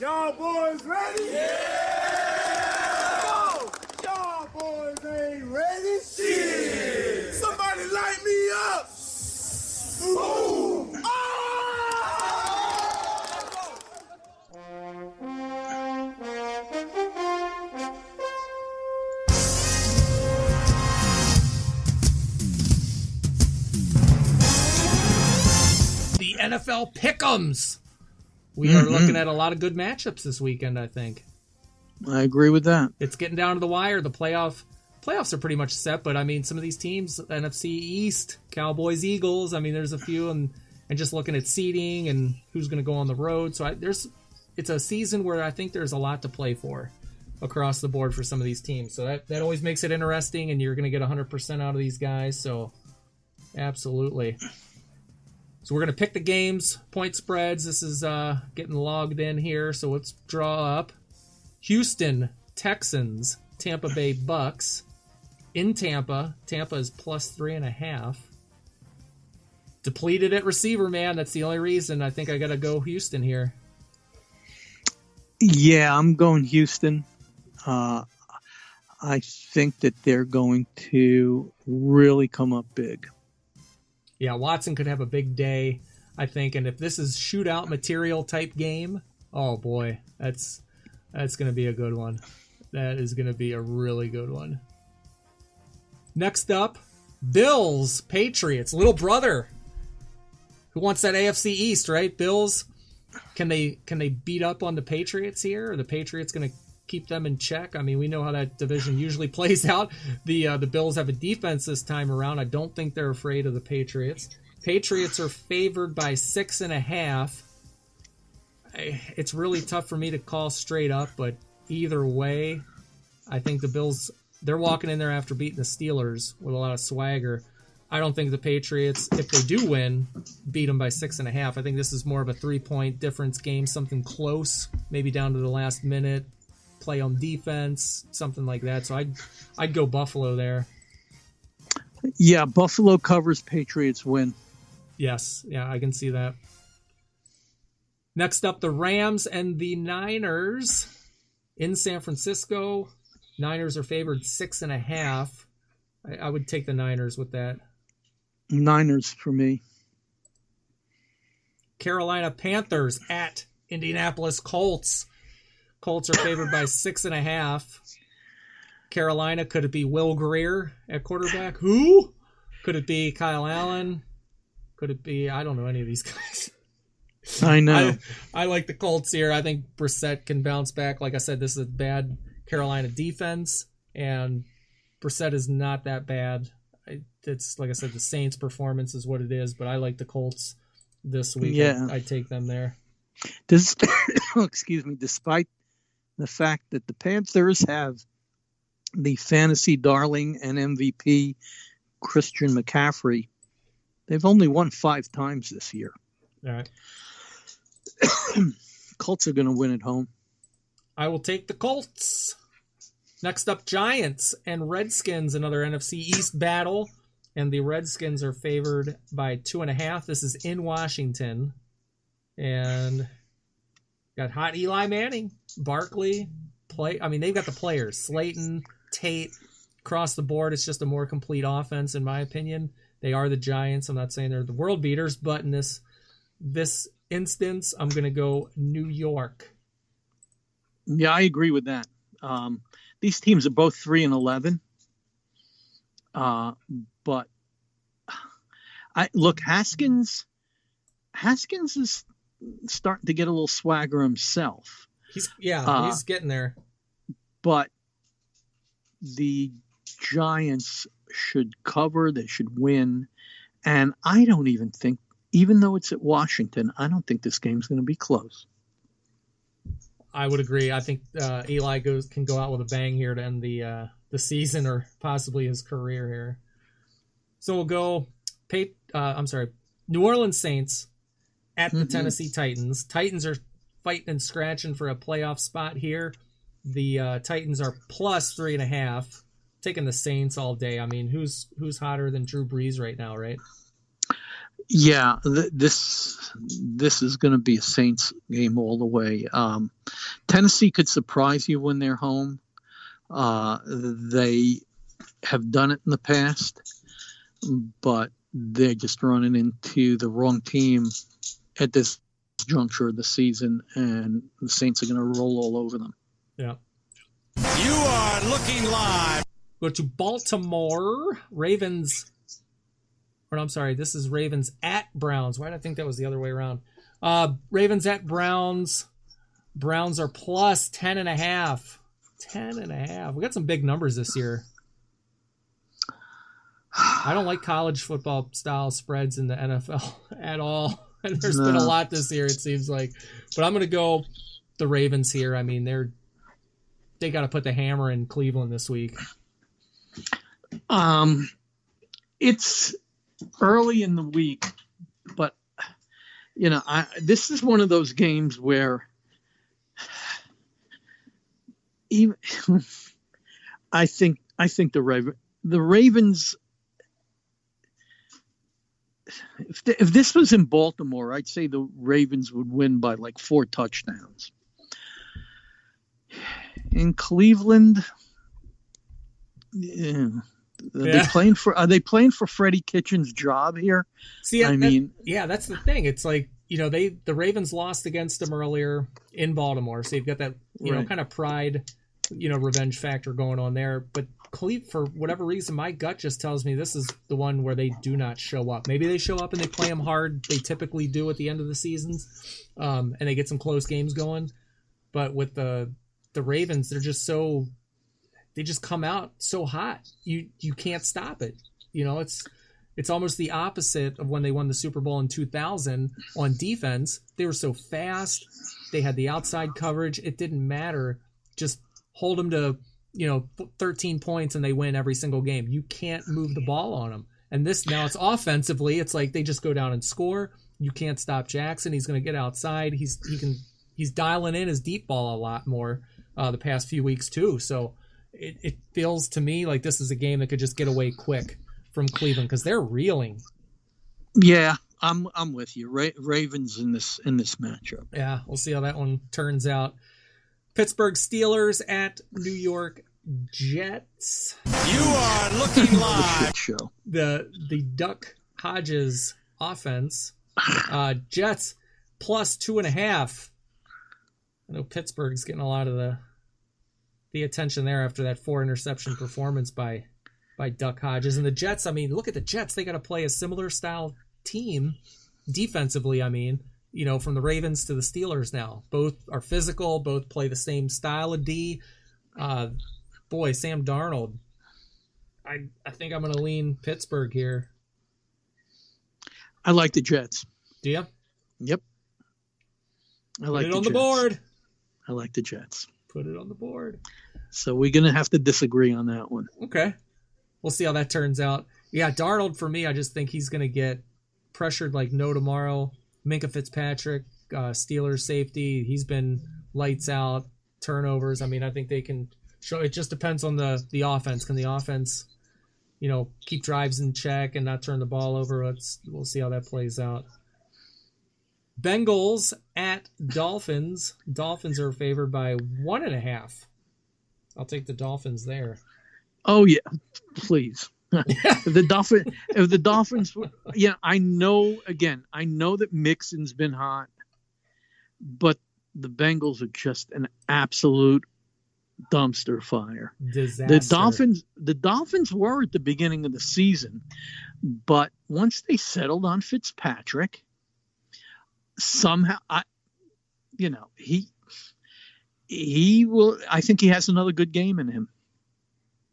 Y'all boys ready? Yeah! Go! Y'all boys ain't ready? Shit! Somebody light me up! Boom! NFL Pick'ems. We are looking at a lot of good matchups this weekend, I think. I agree with that. It's getting down to the wire. The playoffs are pretty much set, but I mean, some of these teams, NFC East, Cowboys, Eagles, I mean, there's a few, and just looking at seeding and who's going to go on the road. So it's a season where I think there's a lot to play for across the board for some of these teams. So that always makes it interesting, and you're going to get 100% out of these guys. So absolutely. So we're going to pick the games, point spreads. This is getting logged in here. So let's draw up Houston Texans, Tampa Bay Bucks. In Tampa. Tampa is plus 3.5. Depleted at receiver, man. That's the only reason. I think I got to go Houston here. Yeah, I'm going Houston. I think that they're going to really come up big. Yeah, Watson could have a big day, I think. And if this is shootout material type game, oh boy, that's going to be a good one. That is going to be a really good one. Next up, Bills, Patriots, little brother. Who wants that AFC East, right? Bills, can they beat up on the Patriots here? Are the Patriots going to keep them in check? I mean, we know how that division usually plays out. The Bills have a defense this time around. I don't think they're afraid of the Patriots. Patriots are favored by 6.5. It's really tough for me to call straight up, but either way, I think the Bills, they're walking in there after beating the Steelers with a lot of swagger. I don't think the Patriots, if they do win, beat them by 6.5. I think this is more of a 3-point difference game, something close, maybe down to the last minute. Play on defense, something like that. So I'd go Buffalo there. Yeah, Buffalo covers, Patriots win. Yes, yeah, I can see that. Next up, the Rams and the Niners in San Francisco. Niners are favored 6.5. I would take the Niners with that. Niners for me. Carolina Panthers at Indianapolis Colts. Colts are favored by 6.5. Carolina, could it be Will Grier at quarterback? Who? Could it be Kyle Allen? Could it be, I don't know any of these guys. I know. I like the Colts here. I think Brissett can bounce back. Like I said, this is a bad Carolina defense, and Brissett is not that bad. It's like I said, the Saints' performance is what it is, but I like the Colts this week. Yeah. I take them there. Excuse me. Despite the fact that the Panthers have the fantasy darling and MVP Christian McCaffrey, they've only won 5 times this year. All right. Colts are going to win at home. I will take the Colts. Next up, Giants and Redskins, another NFC East battle. And the Redskins are favored by 2.5. This is in Washington. And got hot Eli Manning, Barkley. They've got the players. Slayton, Tate, across the board. It's just a more complete offense, in my opinion. They are the Giants. I'm not saying they're the world beaters, but in this instance, I'm going to go New York. Yeah, I agree with that. These teams are both 3-11. But Haskins is starting to get a little swagger himself. He's getting there. But the Giants should cover. They should win. And I don't even think, even though it's at Washington, I don't think this game's going to be close. I would agree. I think Eli can go out with a bang here to end the season or possibly his career here. So we'll go New Orleans Saints at the Tennessee Titans. Titans are fighting and scratching for a playoff spot here. The Titans are plus 3.5. Taking the Saints all day. I mean, who's hotter than Drew Brees right now, right? Yeah, this is going to be a Saints game all the way. Tennessee could surprise you when they're home. They have done it in the past, but they're just running into the wrong team at this juncture of the season, and the Saints are going to roll all over them. Yeah. You are looking live. Go to Baltimore. Ravens. Or I'm sorry, this is Ravens at Browns. Why did I think that was the other way around? Ravens at Browns. Browns are plus 10.5. 10.5. We got some big numbers this year. I don't like college football style spreads in the NFL at all. And there's been a lot this year, it seems like. But I'm going to go the Ravens here. I mean, they got to put the hammer in Cleveland this week. It's early in the week, but this is one of those games where even I think the Ravens. If this was in Baltimore, I'd say the Ravens would win by like 4 touchdowns. In Cleveland, are they playing for Freddie Kitchens' job here? See, that's the thing. It's like, the Ravens lost against them earlier in Baltimore, so you've got that kind of pride, revenge factor going on there. But Cleveland, for whatever reason, my gut just tells me this is the one where they do not show up. Maybe they show up and they play them hard. They typically do at the end of the seasons, and they get some close games going. But with the Ravens, they're just they just come out so hot. You can't stop it. It's almost the opposite of when they won the Super Bowl in 2000 on defense. They were so fast. They had the outside coverage. It didn't matter. Just hold them to 13 points and they win every single game. You can't move the ball on them. And now it's offensively. It's like they just go down and score. You can't stop Jackson. He's going to get outside. He's dialing in his deep ball a lot more the past few weeks too. So it feels to me like this is a game that could just get away quick from Cleveland because they're reeling. Yeah, I'm with you. Ravens in this matchup. Yeah, we'll see how that one turns out. Pittsburgh Steelers at New York Jets. You are looking live. Shit show. The Duck Hodges offense. Jets plus 2.5. I know Pittsburgh's getting a lot of the attention there after that 4 interception performance by Duck Hodges. And the Jets, I mean, look at the Jets. They got to play a similar style team defensively, I mean, you know, from the Ravens to the Steelers now. Both are physical, both play the same style of D. Boy, Sam Darnold. I think I'm going to lean Pittsburgh here. I like the Jets. Do you? Yep. Put it on the board. I like the Jets. Put it on the board. So we're going to have to disagree on that one. Okay. We'll see how that turns out. Yeah, Darnold, for me, I just think he's going to get pressured like no tomorrow. Minka Fitzpatrick, Steelers safety, he's been lights out. Turnovers, I mean, I think they can show. It just depends on the offense. Can the offense, you know, keep drives in check and not turn the ball over? We'll see how that plays out. Bengals at Dolphins. Dolphins are favored by 1.5. I'll take the Dolphins there. Oh yeah, please. If the Dolphins, yeah, I know that Mixon's been hot, but the Bengals are just an absolute dumpster fire. Disaster. The Dolphins were at the beginning of the season, but once they settled on Fitzpatrick, somehow, he will. I think he has another good game in him,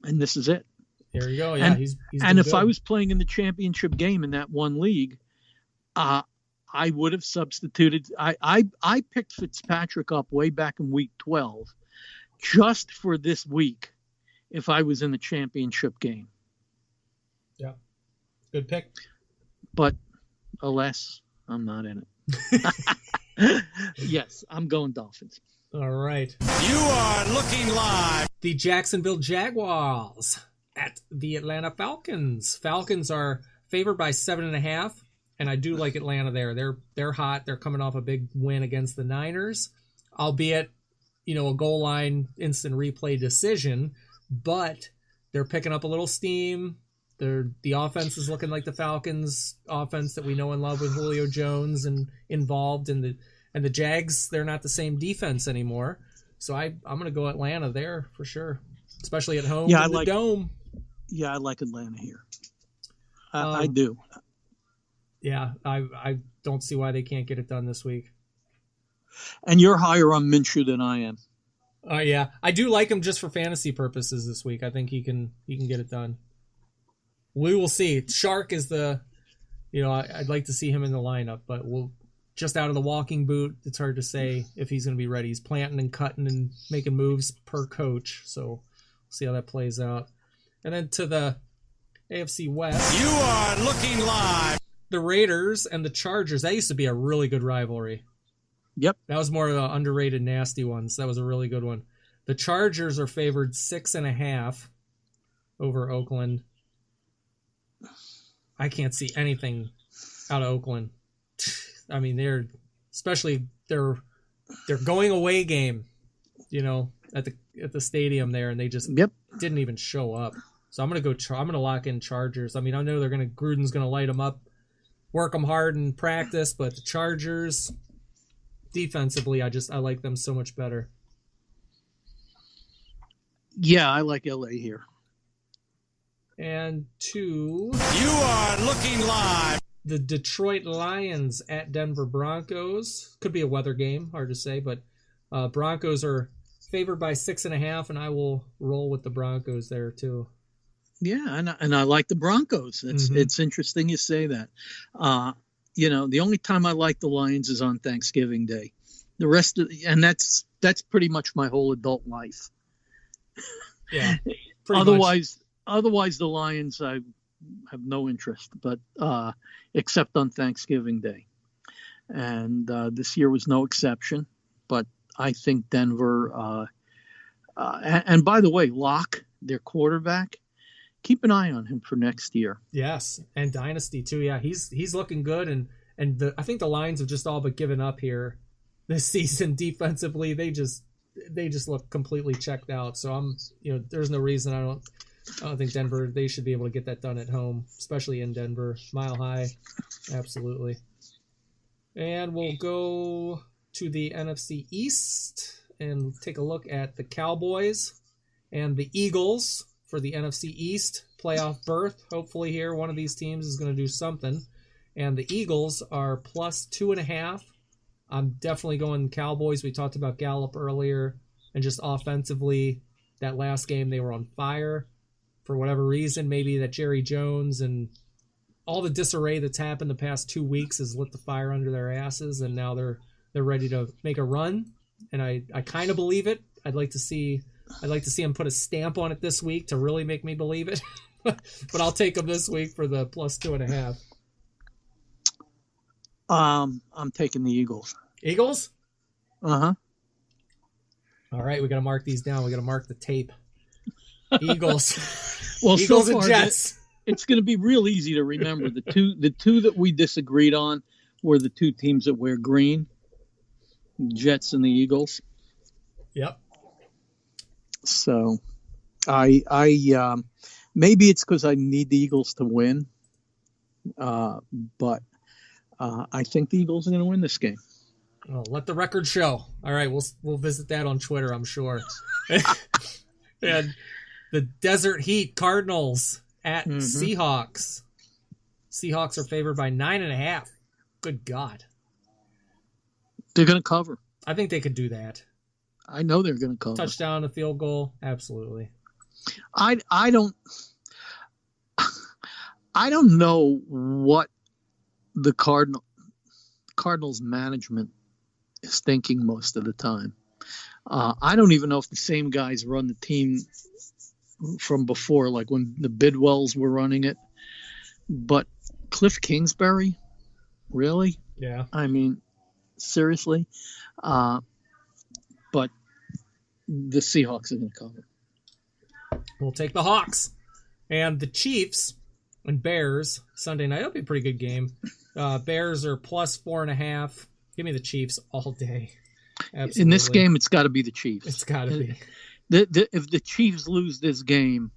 and this is it. There you go. Yeah, and, he's and if good. I was playing in the championship game in that one league, I would have substituted. I picked Fitzpatrick up way back in week 12, just for this week, if I was in the championship game. Yeah, good pick. But alas, I'm not in it. Yes, I'm going Dolphins. All right. You are looking live. The Jacksonville Jaguars at the Atlanta Falcons. Falcons are favored by 7.5, and I do like Atlanta there. They're hot. They're coming off a big win against the Niners, albeit, you know, a goal line instant replay decision, but they're picking up a little steam. The offense is looking like the Falcons offense that we know and love with Julio Jones and involved in the Jags. They're not the same defense anymore. So I'm going to go Atlanta there for sure, especially at home. Yeah, in the Dome. Yeah, I like Atlanta here. I do. Yeah, I don't see why they can't get it done this week. And you're higher on Minshew than I am. Yeah, I do like him just for fantasy purposes this week. I think he can get it done. We will see. Shark is I'd like to see him in the lineup, but we'll just out of the walking boot. It's hard to say if he's going to be ready. He's planting and cutting and making moves per coach, so we'll see how that plays out. And then to the AFC West. You are looking live. The Raiders and the Chargers. That used to be a really good rivalry. Yep. That was more of the underrated, nasty ones. That was a really good one. The Chargers are favored 6.5 over Oakland. I can't see anything out of Oakland. I mean, they're going away game, you know, at the stadium there, and they just didn't even show up. So I'm gonna lock in Chargers. I mean, I know Gruden's gonna light them up, work them hard in practice, but the Chargers defensively, I like them so much better. Yeah, I like LA here. And you are looking live. The Detroit Lions at Denver Broncos. Could be a weather game, hard to say, but Broncos are favored by 6.5, and I will roll with the Broncos there too. Yeah, and I like the Broncos. It's interesting you say that. The only time I like the Lions is on Thanksgiving Day. The rest and that's pretty much my whole adult life. Yeah. Otherwise, the Lions I have no interest, but except on Thanksgiving Day, and this year was no exception. But I think Denver. And by the way, Locke, their quarterback, keep an eye on him for next year. Yes, and Dynasty too. Yeah, he's looking good, and I think the Lions have just all but given up here this season defensively. They just they just look completely checked out. So there's no reason I don't think Denver, they should be able to get that done at home, especially in Denver. Mile High, absolutely. And we'll go to the NFC East and take a look at the Cowboys and the Eagles for the NFC East playoff berth. Hopefully here, one of these teams is going to do something. And the Eagles are plus 2.5. I'm definitely going Cowboys. We talked about Gallup earlier. And just offensively, that last game, they were on fire. For whatever reason, maybe that Jerry Jones and all the disarray that's happened the past 2 weeks has lit the fire under their asses. And now they're ready to make a run. And I kind of believe it. I'd like to see him put a stamp on it this week to really make me believe it. But I'll take him this week for the plus 2.5. I'm taking the Eagles. Eagles? Uh-huh. All right, we got to mark these down. We got to mark the tape. Eagles. Well, Eagles so far, and Jets. It's going to be real easy to remember. The two that we disagreed on were the two teams that wear green, Jets and the Eagles. Yep. So, I maybe it's because I need the Eagles to win, but I think the Eagles are going to win this game. Oh, let the record show. All right, we'll visit that on Twitter, I'm sure. And the Desert Heat Cardinals at Seahawks. Seahawks are favored by 9.5. Good God. They're going to cover. I think they could do that. I know they're going to cover. Touchdown, a field goal, absolutely. I don't know what the Cardinals management is thinking most of the time. I don't even know if the same guys run the team from before, like when the Bidwells were running it. But Cliff Kingsbury, really? Yeah. I mean, seriously. But the Seahawks are going to cover. We'll take the Hawks. And the Chiefs and Bears Sunday night. That'll be a pretty good game. Bears are plus 4.5. Give me the Chiefs all day. Absolutely. In this game, it's got to be the Chiefs. It's got to be. If the Chiefs lose this game,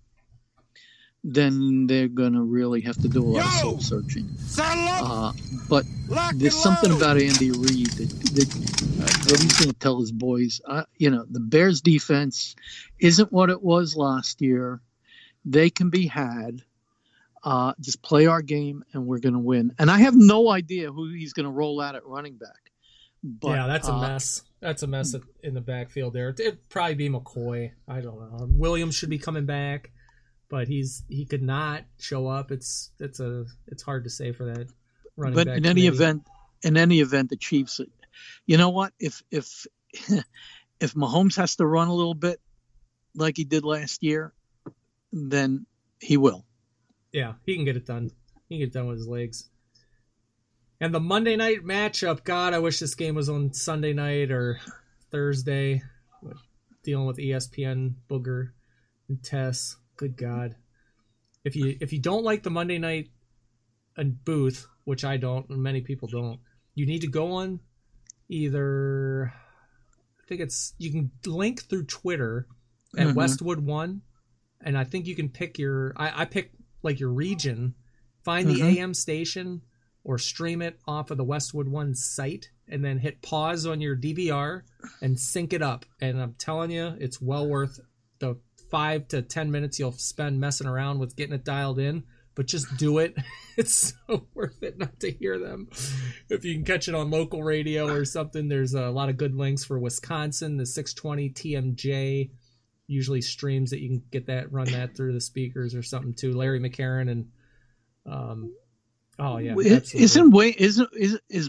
then they're going to really have to do a lot of soul searching. But there's something about Andy Reid that he's going to tell his boys. The Bears defense isn't what it was last year. They can be had. Just play our game, and we're going to win. And I have no idea who he's going to roll out at running back. But, yeah, that's a mess. That's a mess in the backfield there. It'd probably be McCoy. I don't know. Williams should be coming back, but he could not show up. It's hard to say for that running back. But in any event, the Chiefs. You know what? If Mahomes has to run a little bit like he did last year, then he will. Yeah, he can get it done. He can get it done with his legs. And the Monday night matchup, God, I wish this game was on Sunday night or Thursday. Dealing with ESPN, Booger, and Tess. Good God. If you don't like the Monday night booth, which I don't, and many people don't, you need to go on either, I think you can link through Twitter at Westwood 1, and I think you can pick I pick like your region, find the AM station, or stream it off of the Westwood 1 site, and then hit pause on your DVR and sync it up. And I'm telling you, it's well worth the 5 to 10 minutes you'll spend messing around with getting it dialed in. But just do it. It's so worth it not to hear them. If you can catch it on local radio or something, there's a lot of good links for Wisconsin. The 620 TMJ usually streams that you can run that through the speakers or something too. Larry McCarron and oh yeah, absolutely. Is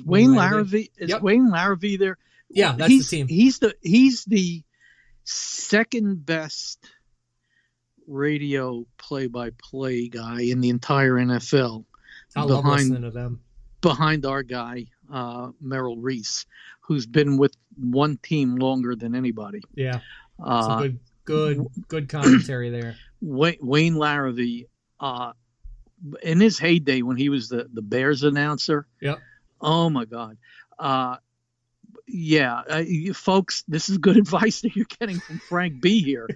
Wayne Larrivee? Wayne Larrivee there? Yeah, that's the team. He's the second best radio play-by-play guy in the entire NFL. I love listening to them. Behind our guy, Merrill Reese, who's been with one team longer than anybody. Yeah, some good commentary there. Wayne Larrivee. In his heyday when he was the Bears announcer. Yep. Oh my God. Yeah, you folks, this is good advice that you're getting from Frank B here,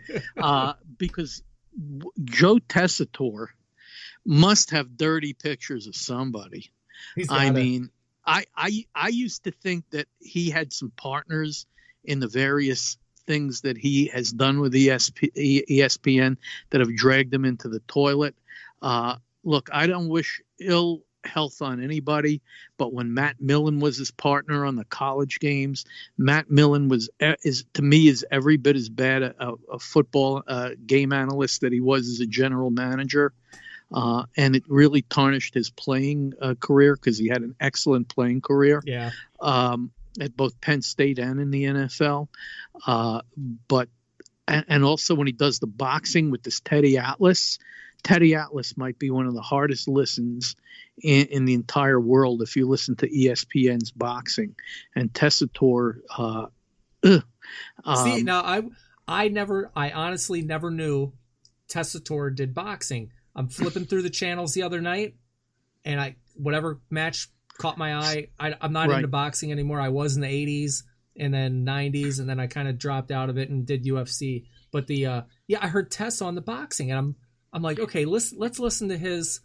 because Joe Tessitore must have dirty pictures of somebody. I mean, I used to think that he had some partners in the various things that he has done with ESPN that have dragged him into the toilet. Look, I don't wish ill health on anybody, but when Matt Millen was his partner on the college games, Matt Millen is to me every bit as bad a football game analyst that he was as a general manager. And it really tarnished his playing career, because he had an excellent playing career. Yeah. At both Penn State and in the NFL. But also when he does the boxing with this Teddy Atlas might be one of the hardest listens in the entire world if you listen to ESPN's boxing. And Tessitore, see, now I honestly never knew Tessitore did boxing. I'm flipping through the channels the other night, and whatever match caught my eye. I'm not into boxing anymore. I was in the 80s and then 90s, and then I kind of dropped out of it and did UFC. But I heard Tess on the boxing, and I'm like, okay, let's listen to his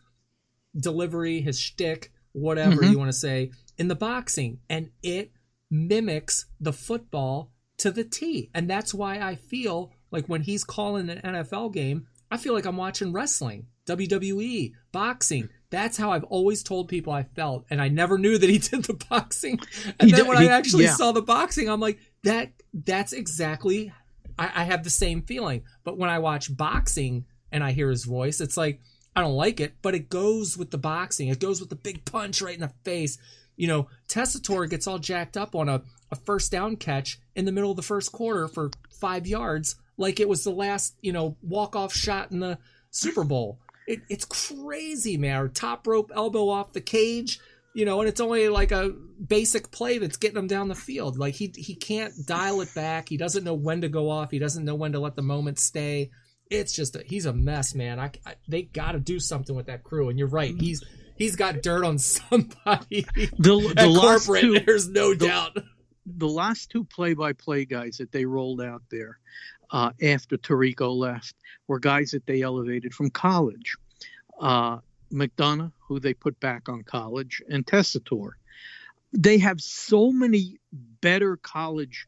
delivery, his shtick, whatever you want to say, in the boxing, and it mimics the football to the T. And that's why I feel like when he's calling an NFL game, I feel like I'm watching wrestling, WWE, boxing. That's how I've always told people I felt, and I never knew that he did the boxing. And then when I actually saw the boxing, I'm like, that's exactly, I have the same feeling. But when I watch boxing and I hear his voice, it's like, I don't like it, but it goes with the boxing. It goes with the big punch right in the face. You know, Tessitore gets all jacked up on a first down catch in the middle of the first quarter for 5 yards, like it was the last, walk-off shot in the Super Bowl. It's crazy, man. Or top rope elbow off the cage, and it's only like a basic play that's getting him down the field. Like he can't dial it back. He doesn't know when to go off. He doesn't know when to let the moment stay. It's just he's a mess, man. They got to do something with that crew. And you're right. He's got dirt on somebody the corporate. There's no doubt. The last two play-by-play guys that they rolled out there after Tirico left were guys that they elevated from college. McDonough, who they put back on college, and Tessitore. They have so many better college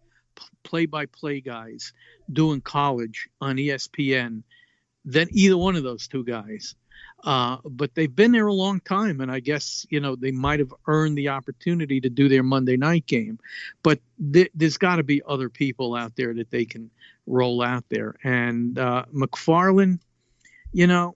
play-by-play guys doing college on ESPN than either one of those two guys. But they've been there a long time, and I guess, they might have earned the opportunity to do their Monday night game. But there's got to be other people out there that they can roll out there. And McFarland, and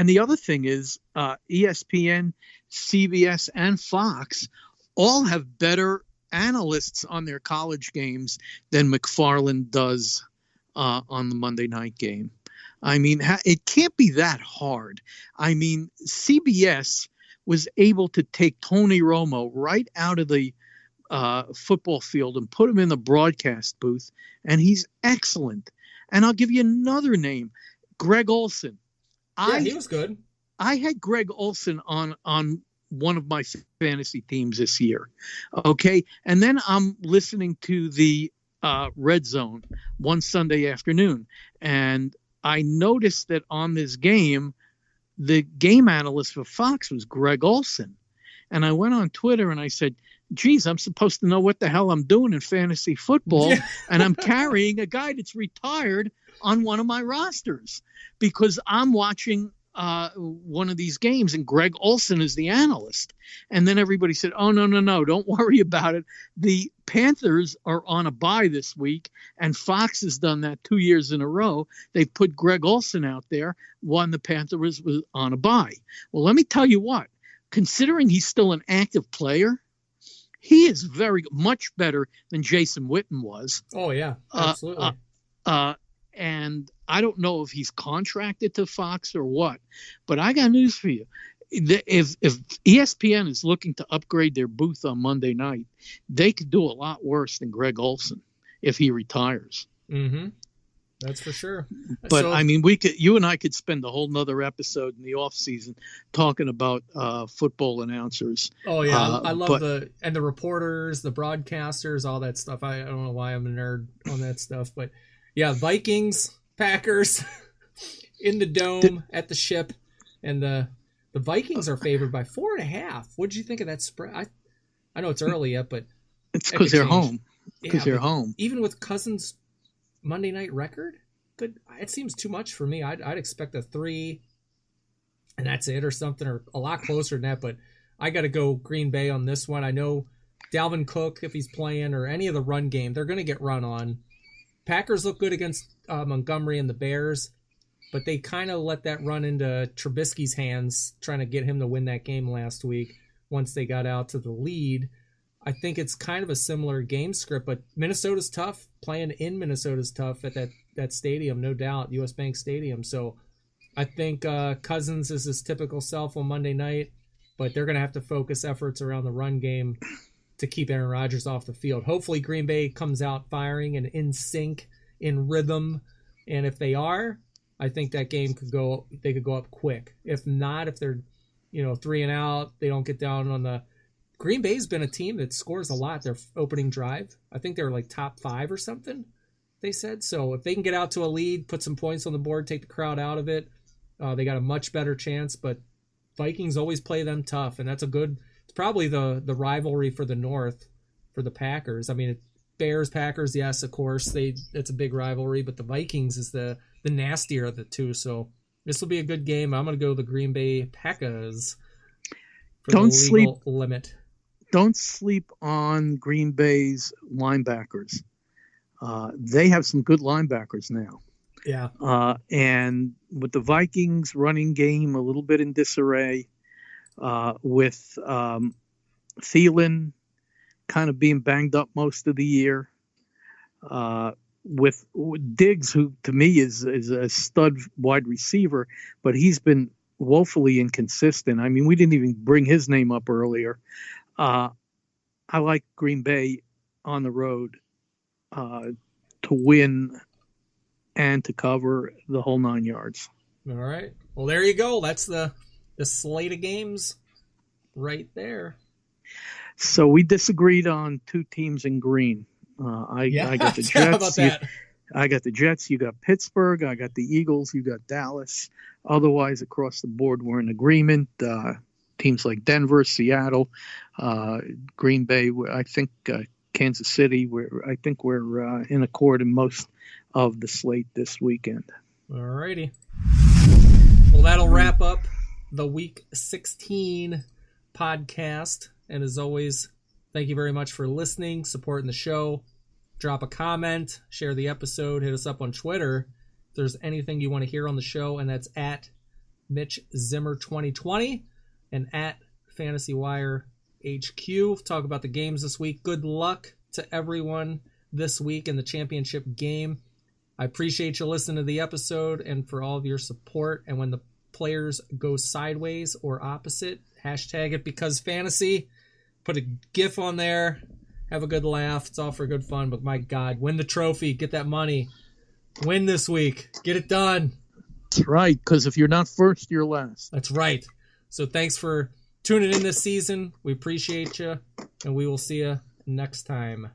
the other thing is ESPN, CBS, and Fox all have better analysts on their college games than McFarland does on the Monday night game. I mean, it can't be that hard. I mean, CBS was able to take Tony Romo right out of the football field and put him in the broadcast booth, and he's excellent. And I'll give you another name, Greg Olson. Yeah, he was good. I had Greg Olson on one of my fantasy teams this year. Okay. And then I'm listening to the Red Zone one Sunday afternoon, and I noticed that on this game, the game analyst for Fox was Greg Olson. And I went on Twitter and I said, geez, I'm supposed to know what the hell I'm doing in fantasy football. And I'm carrying a guy that's retired on one of my rosters because I'm watching one of these games and Greg Olson is the analyst. And then everybody said, oh, no, don't worry about it. The Panthers are on a bye this week, and Fox has done that 2 years in a row. They put Greg Olson out there when the Panthers was on a bye. Well, let me tell you what, considering he's still an active player, he is very much better than Jason Witten was. Oh, yeah, absolutely. And I don't know if he's contracted to Fox or what, but I got news for you. If ESPN is looking to upgrade their booth on Monday night, they could do a lot worse than Greg Olson if he retires. Mm-hmm. That's for sure. But I mean, you and I could spend a whole nother episode in the off season talking about football announcers. Oh yeah, I love the reporters, the broadcasters, all that stuff. I don't know why I'm a nerd on that stuff, but yeah, Vikings, Packers in the dome at the Ship, and the Vikings are favored by 4.5. What did you think of that spread? I know it's early yet, but it's because they're home. Because they're home. Even with Cousins' Monday night record, good. It seems too much for me. I'd expect a 3, and that's it, or something, or a lot closer than that. But I got to go Green Bay on this one. I know Dalvin Cook, if he's playing, or any of the run game, they're going to get run on. Packers look good against Montgomery and the Bears, but they kind of let that run into Trubisky's hands, trying to get him to win that game last week once they got out to the lead. I think it's kind of a similar game script, but Minnesota's tough. Playing in Minnesota's tough at that stadium, no doubt, US Bank Stadium. So I think Cousins is his typical self on Monday night, but they're going to have to focus efforts around the run game to keep Aaron Rodgers off the field. Hopefully Green Bay comes out firing and in sync, in rhythm, and if they are, I think that game could go up quick. If not, if they're 3 and out, they don't get down on the. Green Bay's been a team that scores a lot. Their opening drive, I think they were like top 5 or something, they said. So if they can get out to a lead, put some points on the board, take the crowd out of it, they got a much better chance. But Vikings always play them tough, and it's probably the rivalry for the North for the Packers. I mean, Bears, Packers, yes, of course, it's a big rivalry, but the Vikings is the nastier of the two. So this will be a good game. I'm going to go the Green Bay Packers for the legal limit. Don't sleep on Green Bay's linebackers. They have some good linebackers now. Yeah. And with the Vikings running game a little bit in disarray, with Thielen kind of being banged up most of the year, with Diggs, who to me is a stud wide receiver, but he's been woefully inconsistent. I mean, we didn't even bring his name up earlier. I like Green Bay on the road to win and to cover the whole 9 yards. All right. Well, there you go. That's the slate of games right there. So we disagreed on 2 teams in green. I got the Jets. How about that? I got the Jets. You got Pittsburgh. I got the Eagles. You got Dallas. Otherwise, across the board, we're in agreement. Teams like Denver, Seattle, Green Bay. I think Kansas City. I think we're in accord in most of the slate this weekend. All righty. Well, that'll wrap up the Week 16 podcast. And as always, thank you very much for listening, supporting the show. Drop a comment, share the episode, hit us up on Twitter if there's anything you want to hear on the show, and that's at Mitch Zimmer 2020 and at Fantasy Wire HQ. Talk about the games this week. Good luck to everyone this week in the championship game. I appreciate you listening to the episode and for all of your support. And when the players go sideways or opposite, hashtag it because fantasy. Put a GIF on there. Have a good laugh. It's all for good fun. But my God, win the trophy. Get that money. Win this week. Get it done. That's right. Because if you're not first, you're last. That's right. So thanks for tuning in this season. We appreciate you. And we will see you next time.